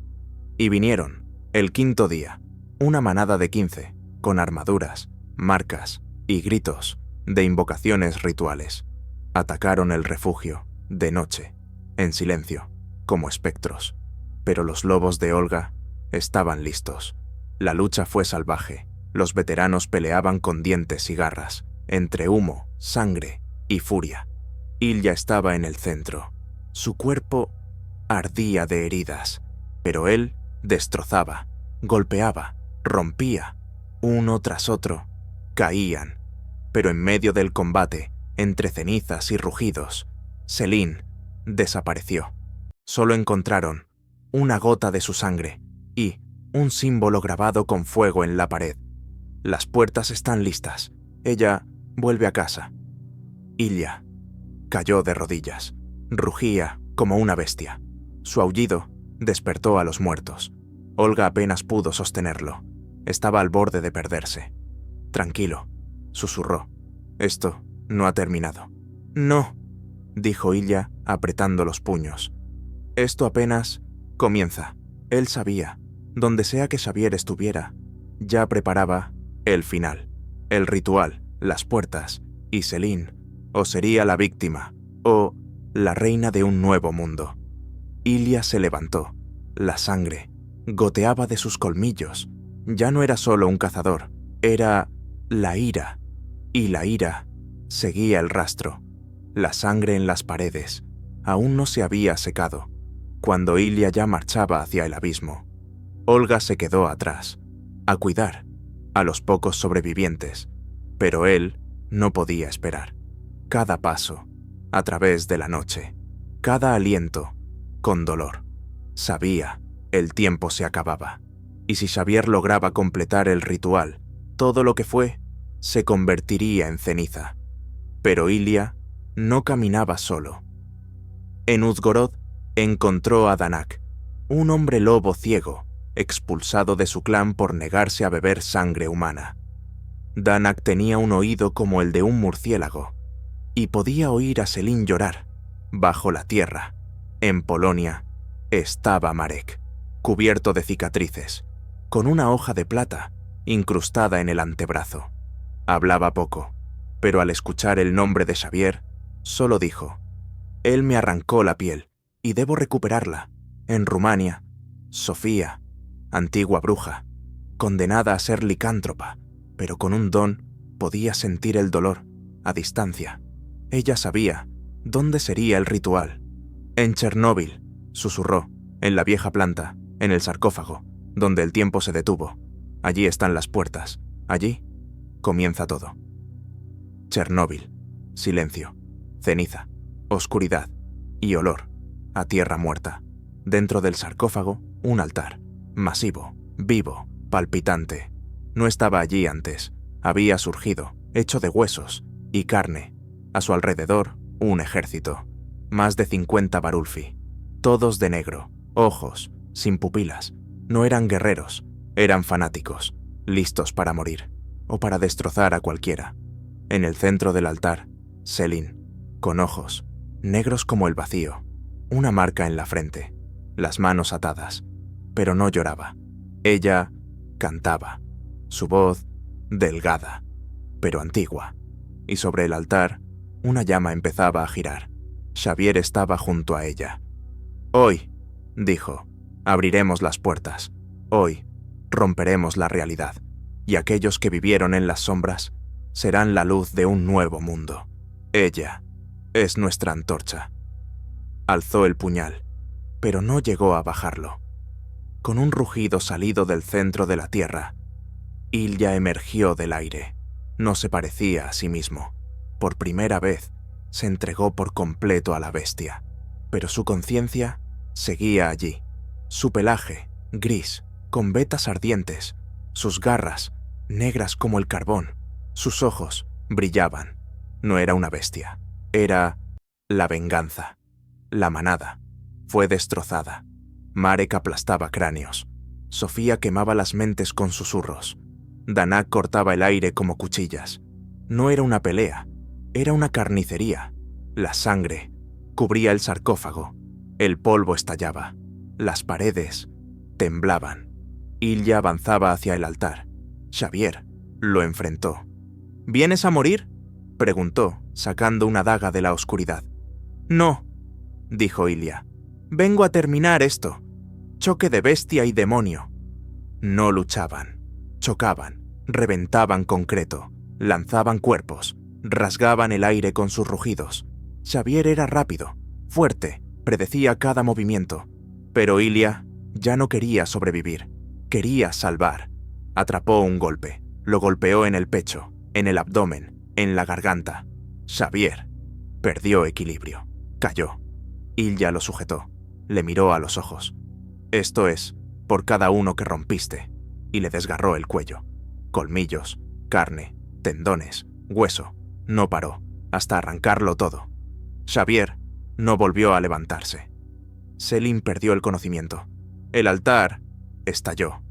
Y vinieron, el quinto día, una manada de 15, con armaduras, marcas y gritos de invocaciones rituales. Atacaron el refugio, de noche, en silencio, como espectros. Pero los lobos de Olga estaban listos. La lucha fue salvaje. Los veteranos peleaban con dientes y garras, entre humo, sangre y furia. Ilya estaba en el centro. Su cuerpo ardía de heridas, pero él destrozaba, golpeaba, rompía. Uno tras otro, caían. Pero en medio del combate, entre cenizas y rugidos, Selin desapareció. Solo encontraron una gota de su sangre y un símbolo grabado con fuego en la pared. Las puertas están listas. Ella vuelve a casa. Ilya cayó de rodillas. Rugía como una bestia. Su aullido despertó a los muertos. Olga apenas pudo sostenerlo. Estaba al borde de perderse. «Tranquilo», susurró. «Esto no ha terminado». «No», dijo Ilya apretando los puños. «Esto apenas comienza». Él sabía, donde sea que Xavier estuviera, ya preparaba el final, el ritual, las puertas, y Selin o sería la víctima o la reina de un nuevo mundo. Ilya se levantó. La sangre goteaba de sus colmillos. Ya no era solo un cazador, era la ira. Y la ira seguía el rastro. La sangre en las paredes aún no se había secado, cuando Ilya ya marchaba hacia el abismo. Olga se quedó atrás, a cuidar a los pocos sobrevivientes, pero él no podía esperar. Cada paso, a través de la noche, cada aliento, con dolor. Sabía, el tiempo se acababa, y si Xavier lograba completar el ritual, todo lo que fue se convertiría en ceniza. Pero Ilya no caminaba solo. En Uzhgorod encontró a Danak, un hombre lobo ciego, expulsado de su clan por negarse a beber sangre humana. Danak tenía un oído como el de un murciélago, y podía oír a Selin llorar. Bajo la tierra, en Polonia, estaba Marek, cubierto de cicatrices, con una hoja de plata incrustada en el antebrazo. Hablaba poco, pero al escuchar el nombre de Xavier, solo dijo: «Él me arrancó la piel, y debo recuperarla. En Rumania, Sofía, antigua bruja, condenada a ser licántropa, pero con un don, podía sentir el dolor, a distancia. Ella sabía dónde sería el ritual. En Chernóbil», susurró, «en la vieja planta, en el sarcófago, donde el tiempo se detuvo. Allí están las puertas. Allí comienza todo». Chernóbil, silencio, ceniza, oscuridad y olor a tierra muerta. Dentro del sarcófago, un altar, masivo, vivo, palpitante. No estaba allí antes. Había surgido, hecho de huesos y carne. A su alrededor, un ejército. Más de 50 Varulfi. Todos de negro, ojos, sin pupilas. No eran guerreros, eran fanáticos, listos para morir, o para destrozar a cualquiera. En el centro del altar, Selin, con ojos, negros como el vacío, una marca en la frente, las manos atadas, pero no lloraba. Ella cantaba, su voz delgada, pero antigua, y sobre el altar, una llama empezaba a girar. Xavier estaba junto a ella. «Hoy», dijo, «abriremos las puertas. Hoy romperemos la realidad, y aquellos que vivieron en las sombras serán la luz de un nuevo mundo. Ella es nuestra antorcha». Alzó el puñal, pero no llegó a bajarlo. Con un rugido salido del centro de la tierra, Ilya emergió del aire. No se parecía a sí mismo. Por primera vez, se entregó por completo a la bestia, pero su conciencia seguía allí. Su pelaje, gris, con vetas ardientes, sus garras, negras como el carbón, sus ojos brillaban. No era una bestia, era la venganza. La manada fue destrozada. Marek aplastaba cráneos. Sofía quemaba las mentes con susurros. Danak cortaba el aire como cuchillas. No era una pelea, era una carnicería. La sangre cubría el sarcófago. El polvo estallaba. Las paredes temblaban. Ilya avanzaba hacia el altar. Xavier lo enfrentó. «¿Vienes a morir?», preguntó, sacando una daga de la oscuridad. «No», dijo Ilya. «Vengo a terminar esto». choque de bestia y demonio. No luchaban, chocaban, reventaban concreto, lanzaban cuerpos, rasgaban el aire con sus rugidos. Xavier era rápido, fuerte, predecía cada movimiento, pero Ilya ya no quería sobrevivir, quería salvar. Atrapó un golpe, lo golpeó en el pecho, en el abdomen, en la garganta. Xavier perdió equilibrio, cayó. Ilya lo sujetó, le miró a los ojos. Esto es, por cada uno que rompiste, y le desgarró el cuello. Colmillos, carne, tendones, hueso. No paró, hasta arrancarlo todo. Xavier no volvió a levantarse. Selin perdió el conocimiento. El altar estalló.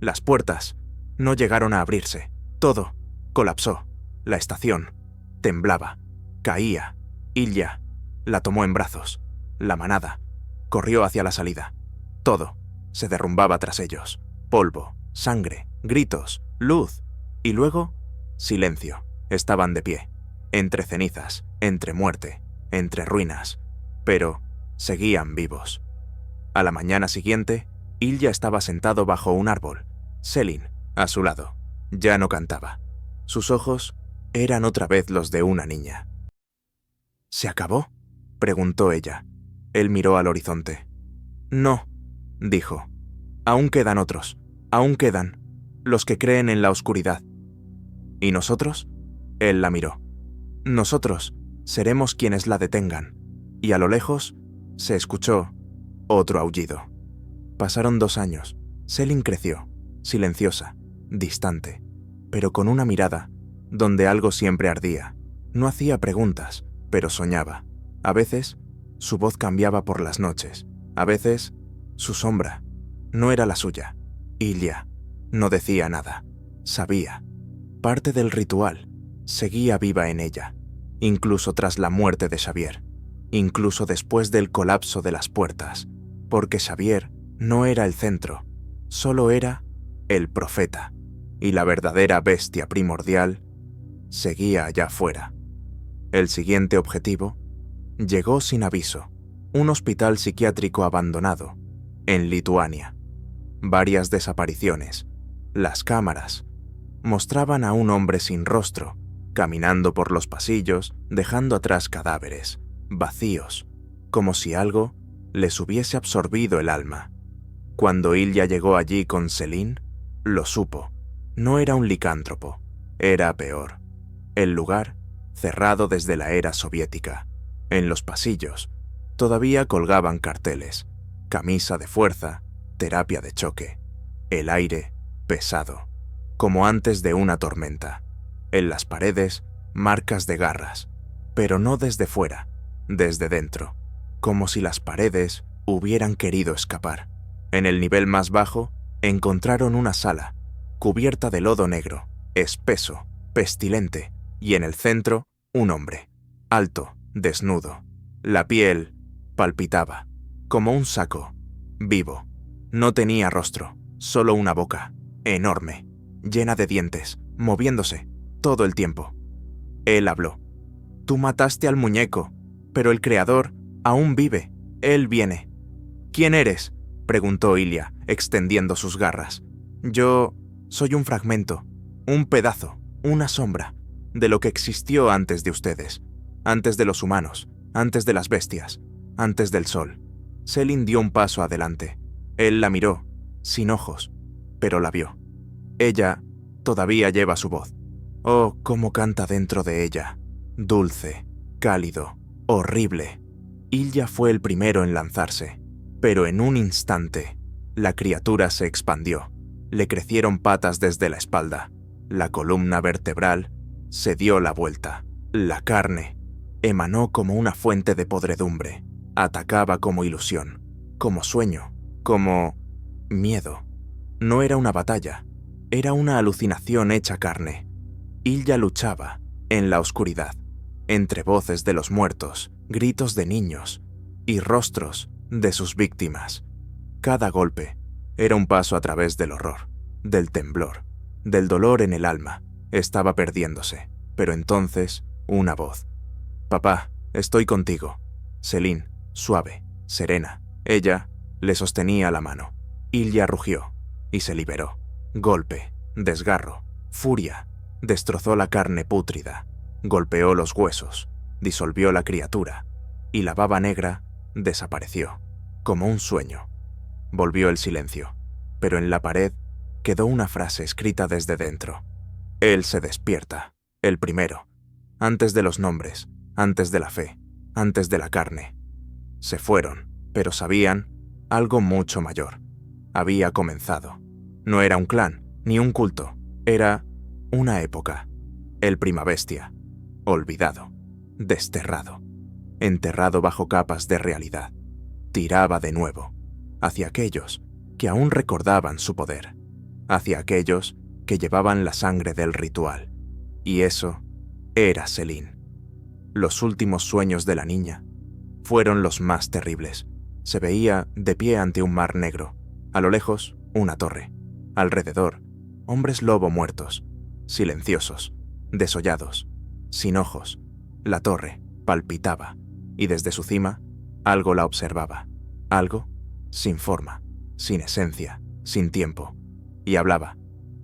Las puertas no llegaron a abrirse. Todo colapsó. La estación temblaba, caía. Ilya la tomó en brazos. La manada corrió hacia la salida. Todo se derrumbaba tras ellos. Polvo, sangre, gritos, luz. Y luego, silencio. Estaban de pie, entre cenizas, entre muerte, entre ruinas. Pero seguían vivos. A la mañana siguiente, Ilya estaba sentado bajo un árbol. Selin, a su lado, ya no cantaba. Sus ojos eran otra vez los de una niña. ¿Se acabó?, preguntó ella. Él miró al horizonte. No, dijo. Aún quedan otros, aún quedan, los que creen en la oscuridad. ¿Y nosotros? Él la miró. Nosotros seremos quienes la detengan. Y a lo lejos se escuchó otro aullido. Pasaron 2 años. Selin creció, silenciosa, distante, pero con una mirada donde algo siempre ardía. No hacía preguntas, pero soñaba. A veces, su voz cambiaba por las noches. A veces, su sombra no era la suya. Ilya no decía nada. Sabía. Parte del ritual seguía viva en ella, incluso tras la muerte de Xavier, incluso después del colapso de las puertas, porque Xavier no era el centro, solo era el profeta, y la verdadera bestia primordial seguía allá afuera. El siguiente objetivo llegó sin aviso: un hospital psiquiátrico abandonado en Lituania. Varias desapariciones. Las cámaras mostraban a un hombre sin rostro, caminando por los pasillos, dejando atrás cadáveres, vacíos, como si algo les hubiese absorbido el alma. Cuando Ilya llegó allí con Selin, lo supo. No era un licántropo, era peor. El lugar, cerrado desde la era soviética. En los pasillos, todavía colgaban carteles: camisa de fuerza, terapia de choque. El aire, pesado, como antes de una tormenta. En las paredes, marcas de garras, pero no desde fuera, desde dentro, como si las paredes hubieran querido escapar. En el nivel más bajo, encontraron una sala, cubierta de lodo negro, espeso, pestilente, y en el centro, un hombre, alto, desnudo. La piel palpitaba, como un saco, vivo. No tenía rostro, solo una boca, enorme, llena de dientes, moviéndose todo el tiempo. Él habló. Tú mataste al muñeco, pero el creador aún vive. Él viene. ¿Quién eres?, preguntó Ilya, extendiendo sus garras. Yo soy un fragmento, un pedazo, una sombra, de lo que existió antes de ustedes, antes de los humanos, antes de las bestias, antes del sol. Selin dio un paso adelante. Él la miró, sin ojos, pero la vio. Ella todavía lleva su voz. Oh, cómo canta dentro de ella. Dulce, cálido, horrible. Ilya fue el primero en lanzarse, pero en un instante, la criatura se expandió. Le crecieron patas desde la espalda. La columna vertebral se dio la vuelta. La carne emanó como una fuente de podredumbre. Atacaba como ilusión, como sueño, como miedo. No era una batalla, era una alucinación hecha carne. Ilya luchaba en la oscuridad, entre voces de los muertos, gritos de niños y rostros de sus víctimas. Cada golpe era un paso a través del horror, del temblor, del dolor en el alma. Estaba perdiéndose, pero entonces una voz. Papá, estoy contigo. Selin, suave, serena. Ella le sostenía la mano. Ilya rugió y se liberó. Golpe, desgarro, furia. Destrozó la carne pútrida, golpeó los huesos, disolvió la criatura, y la baba negra desapareció, como un sueño. Volvió el silencio, pero en la pared quedó una frase escrita desde dentro. Él se despierta, el primero, antes de los nombres, antes de la fe, antes de la carne. Se fueron, pero sabían algo mucho mayor. Había comenzado. No era un clan, ni un culto, era una época. El Primabestia, olvidado, desterrado, enterrado bajo capas de realidad, tiraba de nuevo, hacia aquellos que aún recordaban su poder, hacia aquellos que llevaban la sangre del ritual. Y eso era Selene. Los últimos sueños de la niña fueron los más terribles. Se veía de pie ante un mar negro, a lo lejos una torre, alrededor hombres lobo muertos, silenciosos, desollados, sin ojos. La torre palpitaba, y desde su cima algo la observaba, algo sin forma, sin esencia, sin tiempo, y hablaba.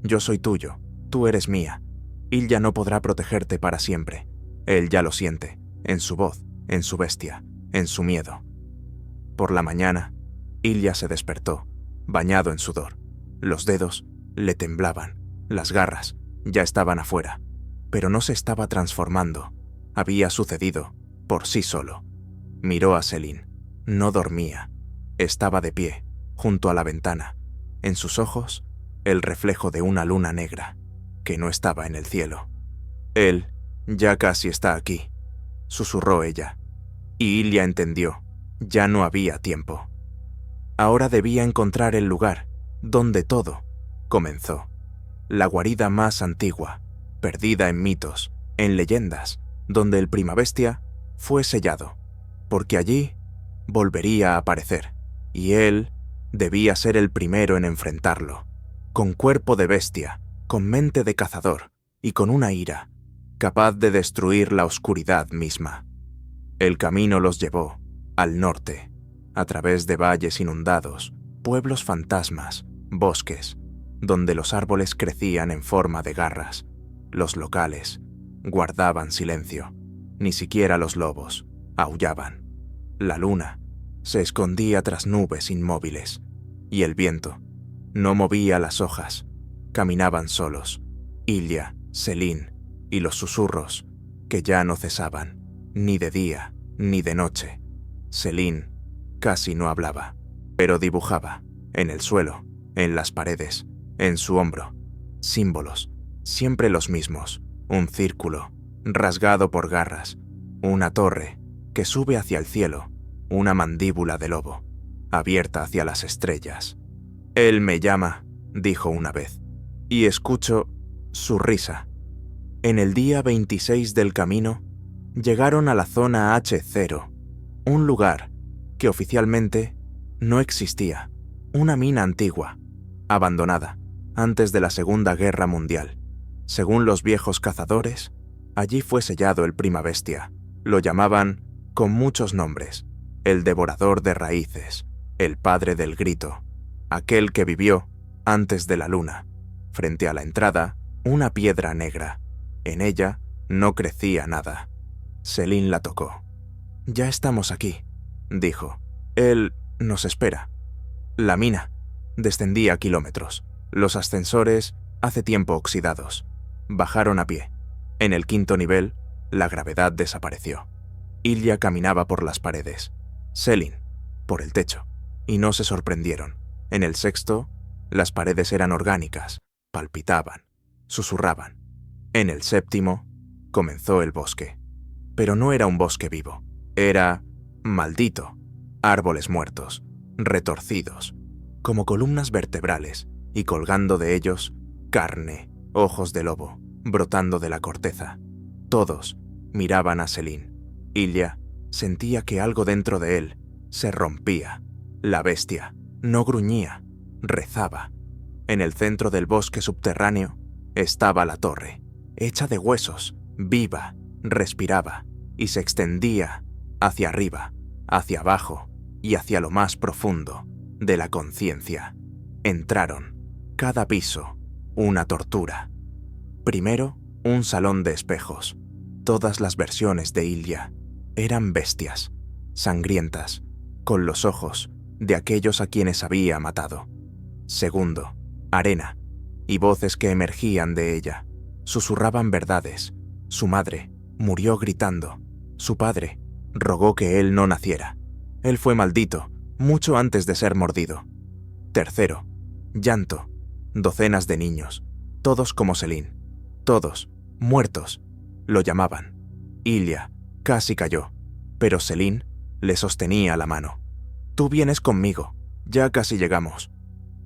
Yo soy tuyo, tú eres mía. Ilya no podrá protegerte para siempre. Él ya lo siente, en su voz, en su bestia, en su miedo. Por la mañana, Ilya se despertó, bañado en sudor. Los dedos le temblaban, las garras ya estaban afuera, pero no se estaba transformando. Había sucedido por sí solo. Miró a Selene. No dormía. Estaba de pie, junto a la ventana. En sus ojos, el reflejo de una luna negra, que no estaba en el cielo. Él ya casi está aquí, susurró ella. Y Ilya entendió. Ya no había tiempo. Ahora debía encontrar el lugar donde todo comenzó. La guarida más antigua, perdida en mitos, en leyendas, donde el Primabestia fue sellado, porque allí volvería a aparecer, y él debía ser el primero en enfrentarlo, con cuerpo de bestia, con mente de cazador y con una ira capaz de destruir la oscuridad misma. El camino los llevó al norte, a través de valles inundados, pueblos fantasmas, bosques, donde los árboles crecían en forma de garras. Los locales guardaban silencio, ni siquiera los lobos aullaban. La luna se escondía tras nubes inmóviles, y el viento no movía las hojas. Caminaban solos, Ilya, Selene y los susurros, que ya no cesaban, ni de día ni de noche. Selene casi no hablaba, pero dibujaba, en el suelo, en las paredes, en su hombro, símbolos, siempre los mismos, un círculo, rasgado por garras, una torre que sube hacia el cielo, una mandíbula de lobo, abierta hacia las estrellas. Él me llama, dijo una vez, y escucho su risa. En el día 26 del camino, llegaron a la zona H0, un lugar que oficialmente no existía, una mina antigua, abandonada, antes de la Segunda Guerra Mundial. Según los viejos cazadores, allí fue sellado el Primabestia. Lo llamaban con muchos nombres: el devorador de raíces, el padre del grito, aquel que vivió antes de la luna. Frente a la entrada, una piedra negra. En ella no crecía nada. Selene la tocó. «Ya estamos aquí», dijo. «Él nos espera». La mina descendía kilómetros. Los ascensores hace tiempo oxidados. Bajaron a pie. En el 5.º nivel, la gravedad desapareció. Ilya caminaba por las paredes. Selene, por el techo. Y no se sorprendieron. En el 6.º, las paredes eran orgánicas, palpitaban, susurraban. En el 7.º, comenzó el bosque. Pero no era un bosque vivo. Era maldito. Árboles muertos, retorcidos, como columnas vertebrales, y colgando de ellos, carne, ojos de lobo, brotando de la corteza. Todos miraban a Selene. Ilya sentía que algo dentro de él se rompía. La bestia no gruñía, rezaba. En el centro del bosque subterráneo estaba la torre, hecha de huesos, viva, respiraba, y se extendía hacia arriba, hacia abajo y hacia lo más profundo de la conciencia. Entraron. Cada piso, una tortura. Primero, un salón de espejos. Todas las versiones de Ilya eran bestias, sangrientas, con los ojos de aquellos a quienes había matado. Segundo, arena, y voces que emergían de ella. Susurraban verdades. Su madre murió gritando. Su padre rogó que él no naciera. Él fue maldito mucho antes de ser mordido. Tercero, llanto. Docenas de niños, todos como Selin. Todos, muertos, lo llamaban. Ilya casi cayó, pero Selin le sostenía la mano. «Tú vienes conmigo, ya casi llegamos».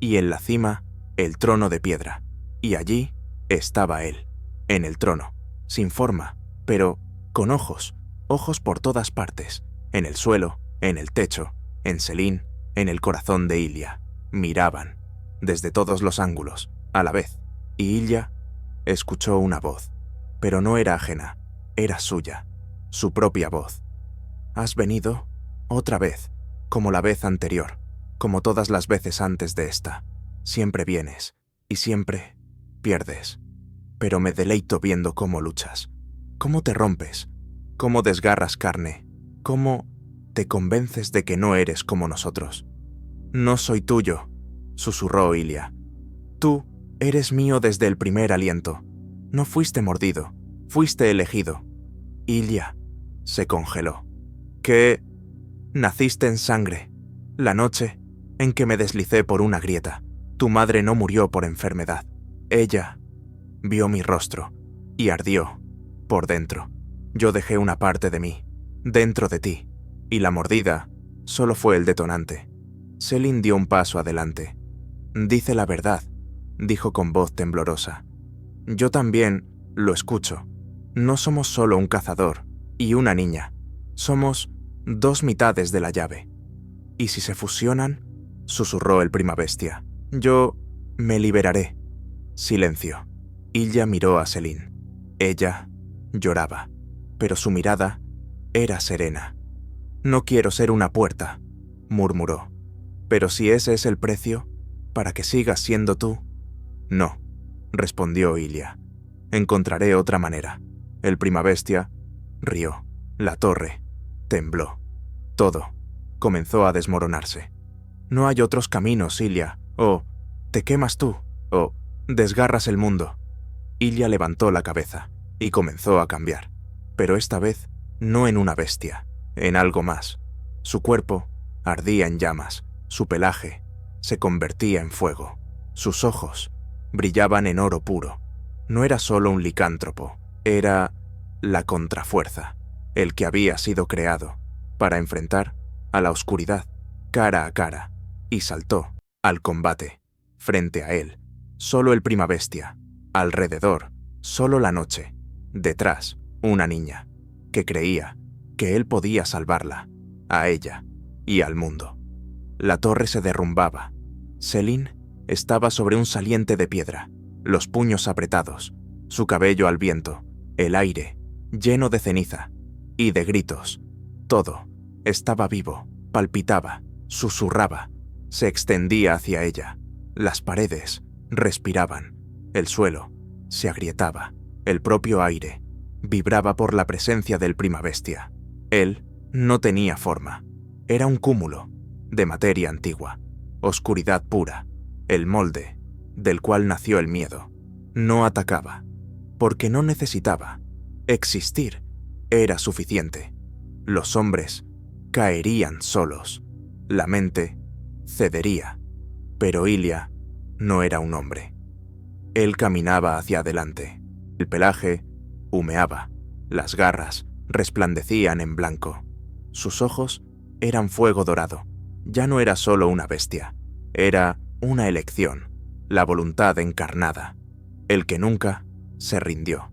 Y en la cima, el trono de piedra. Y allí estaba él, en el trono, sin forma, pero con ojos, ojos por todas partes, en el suelo, en el techo, en Selin, en el corazón de Ilya. Miraban, desde todos los ángulos, a la vez, y Ilya escuchó una voz, pero no era ajena, era suya, su propia voz. «Has venido otra vez, como la vez anterior, como todas las veces antes de esta. Siempre vienes, y siempre pierdes. Pero me deleito viendo cómo luchas, cómo te rompes, cómo desgarras carne, cómo te convences de que no eres como nosotros». «No soy tuyo», susurró Ilya. «Tú eres mío desde el primer aliento. No fuiste mordido, fuiste elegido». Ilya se congeló. «¿Qué? Naciste en sangre. La noche en que me deslicé por una grieta. Tu madre no murió por enfermedad. Ella vio mi rostro y ardió por dentro. Yo dejé una parte de mí dentro de ti, y la mordida solo fue el detonante». Selin dio un paso adelante. «Dice la verdad», dijo con voz temblorosa. «Yo también lo escucho. No somos solo un cazador y una niña. Somos dos mitades de la llave. ¿Y si se fusionan?», susurró el primabestia. «Yo me liberaré». Silencio. Ilya miró a Selin. Ella lloraba, pero su mirada era serena. «No quiero ser una puerta», murmuró. «Pero si ese es el precio, para que sigas siendo tú». «No», respondió Ilya. «Encontraré otra manera». El primabestia rió. La torre tembló. Todo comenzó a desmoronarse. «No hay otros caminos, Ilya. O te quemas tú, o desgarras el mundo». Ilya levantó la cabeza y comenzó a cambiar, pero esta vez no en una bestia, en algo más. Su cuerpo ardía en llamas, su pelaje se convertía en fuego, sus ojos brillaban en oro puro. No era solo un licántropo, era la contrafuerza, el que había sido creado para enfrentar a la oscuridad cara a cara, y saltó al combate. Frente a él, solo el primabestia. Alrededor, solo la noche. Detrás, una niña, que creía que él podía salvarla, a ella y al mundo. La torre se derrumbaba. Selin estaba sobre un saliente de piedra, los puños apretados, su cabello al viento, el aire lleno de ceniza y de gritos. Todo estaba vivo, palpitaba, susurraba, se extendía hacia ella. Las paredes respiraban, el suelo se agrietaba, el propio aire vibraba por la presencia del primabestia. Él no tenía forma, era un cúmulo de materia antigua, oscuridad pura, el molde del cual nació el miedo. No atacaba, porque no necesitaba. Existir era suficiente. Los hombres caerían solos, la mente cedería, pero Ilya no era un hombre. Él caminaba hacia adelante. El pelaje humeaba, las garras resplandecían en blanco. Sus ojos eran fuego dorado. Ya no era solo una bestia, era una elección, la voluntad encarnada, el que nunca se rindió.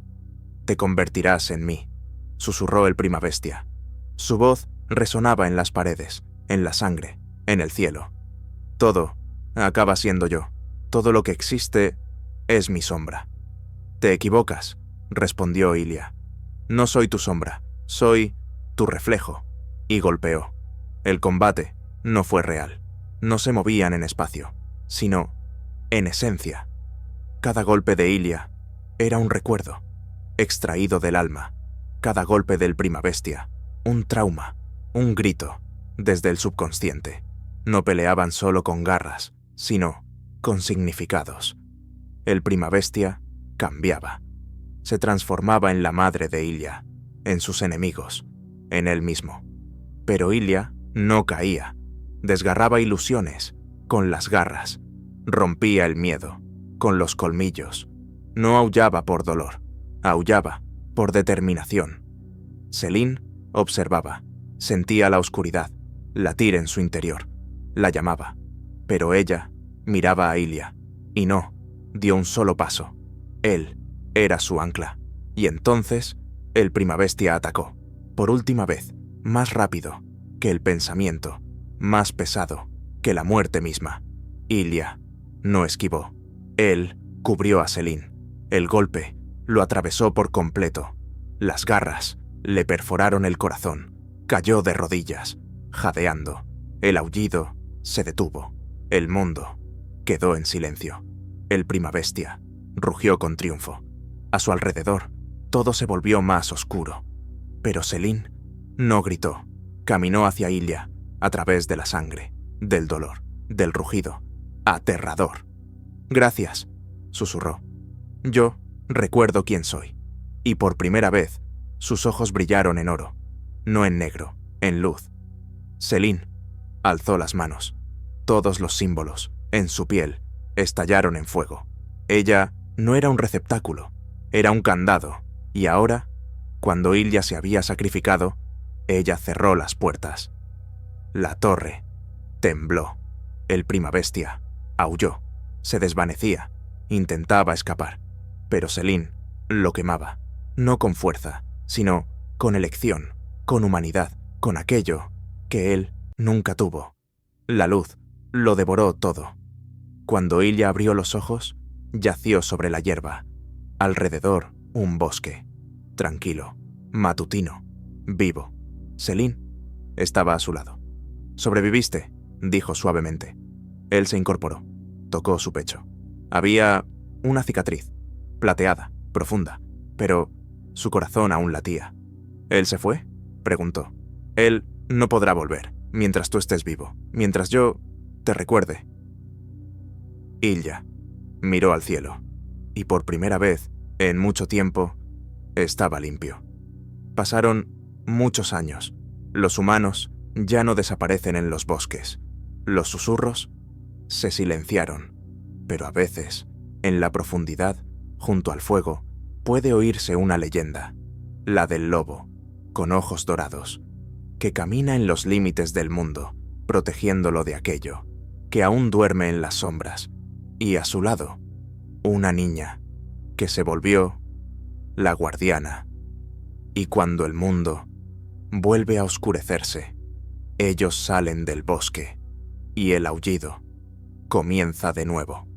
«Te convertirás en mí», susurró el primabestia. Su voz resonaba en las paredes, en la sangre, en el cielo. «Todo acaba siendo yo. Todo lo que existe es mi sombra». «Te equivocas», respondió Ilya. «No soy tu sombra, soy tu reflejo». Y golpeó. El combate no fue real. No se movían en espacio, sino En esencia, cada golpe de Ilia era un recuerdo, extraído del alma, cada golpe del Primabestia, un trauma, un grito, desde el subconsciente. No peleaban solo con garras, sino con significados. El Primabestia cambiaba. Se transformaba en la madre de Ilia, en sus enemigos, en él mismo. Pero Ilia no caía, desgarraba ilusiones con las garras, rompía el miedo con los colmillos. No aullaba por dolor, aullaba por determinación. Selene observaba, sentía la oscuridad latir en su interior, la llamaba, pero ella miraba a Ilia y no dio un solo paso. Él era su ancla, y entonces el Primabestia atacó, por última vez, más rápido que el pensamiento, más pesado que la muerte misma. Ilia no esquivó. Él cubrió a Selene. El golpe lo atravesó por completo. Las garras le perforaron el corazón. Cayó de rodillas, jadeando. El aullido se detuvo. El mundo quedó en silencio. El Primabestia rugió con triunfo. A su alrededor, todo se volvió más oscuro. Pero Selene no gritó. Caminó hacia Ilia, a través de la sangre, del dolor, del rugido. Aterrador. «Gracias», susurró. «Yo recuerdo quién soy». Y por primera vez, sus ojos brillaron en oro, no en negro, en luz. Selene alzó las manos. Todos los símbolos, en su piel, estallaron en fuego. Ella no era un receptáculo, era un candado, y ahora, cuando Ilia se había sacrificado, ella cerró las puertas. La torre tembló. El Primabestia aulló, se desvanecía, intentaba escapar, pero Selene lo quemaba, no con fuerza, sino con elección, con humanidad, con aquello que él nunca tuvo. La luz lo devoró todo. Cuando Ilia abrió los ojos, yació sobre la hierba. Alrededor, un bosque, tranquilo, matutino, vivo. Selene estaba a su lado. «Sobreviviste», dijo suavemente. Él se incorporó, tocó su pecho. Había una cicatriz, plateada, profunda, pero su corazón aún latía. «¿Él se fue?», preguntó. «Él no podrá volver mientras tú estés vivo, mientras yo te recuerde». Ilia miró al cielo, y por primera vez, en mucho tiempo, estaba limpio. Pasaron muchos años. Los humanos ya no desaparecen en los bosques. Los susurros se silenciaron, pero a veces, en la profundidad, junto al fuego, puede oírse una leyenda, la del lobo, con ojos dorados, que camina en los límites del mundo, protegiéndolo de aquello, que aún duerme en las sombras, y a su lado, una niña, que se volvió la guardiana. Y cuando el mundo vuelve a oscurecerse, ellos salen del bosque, y el aullido comienza de nuevo.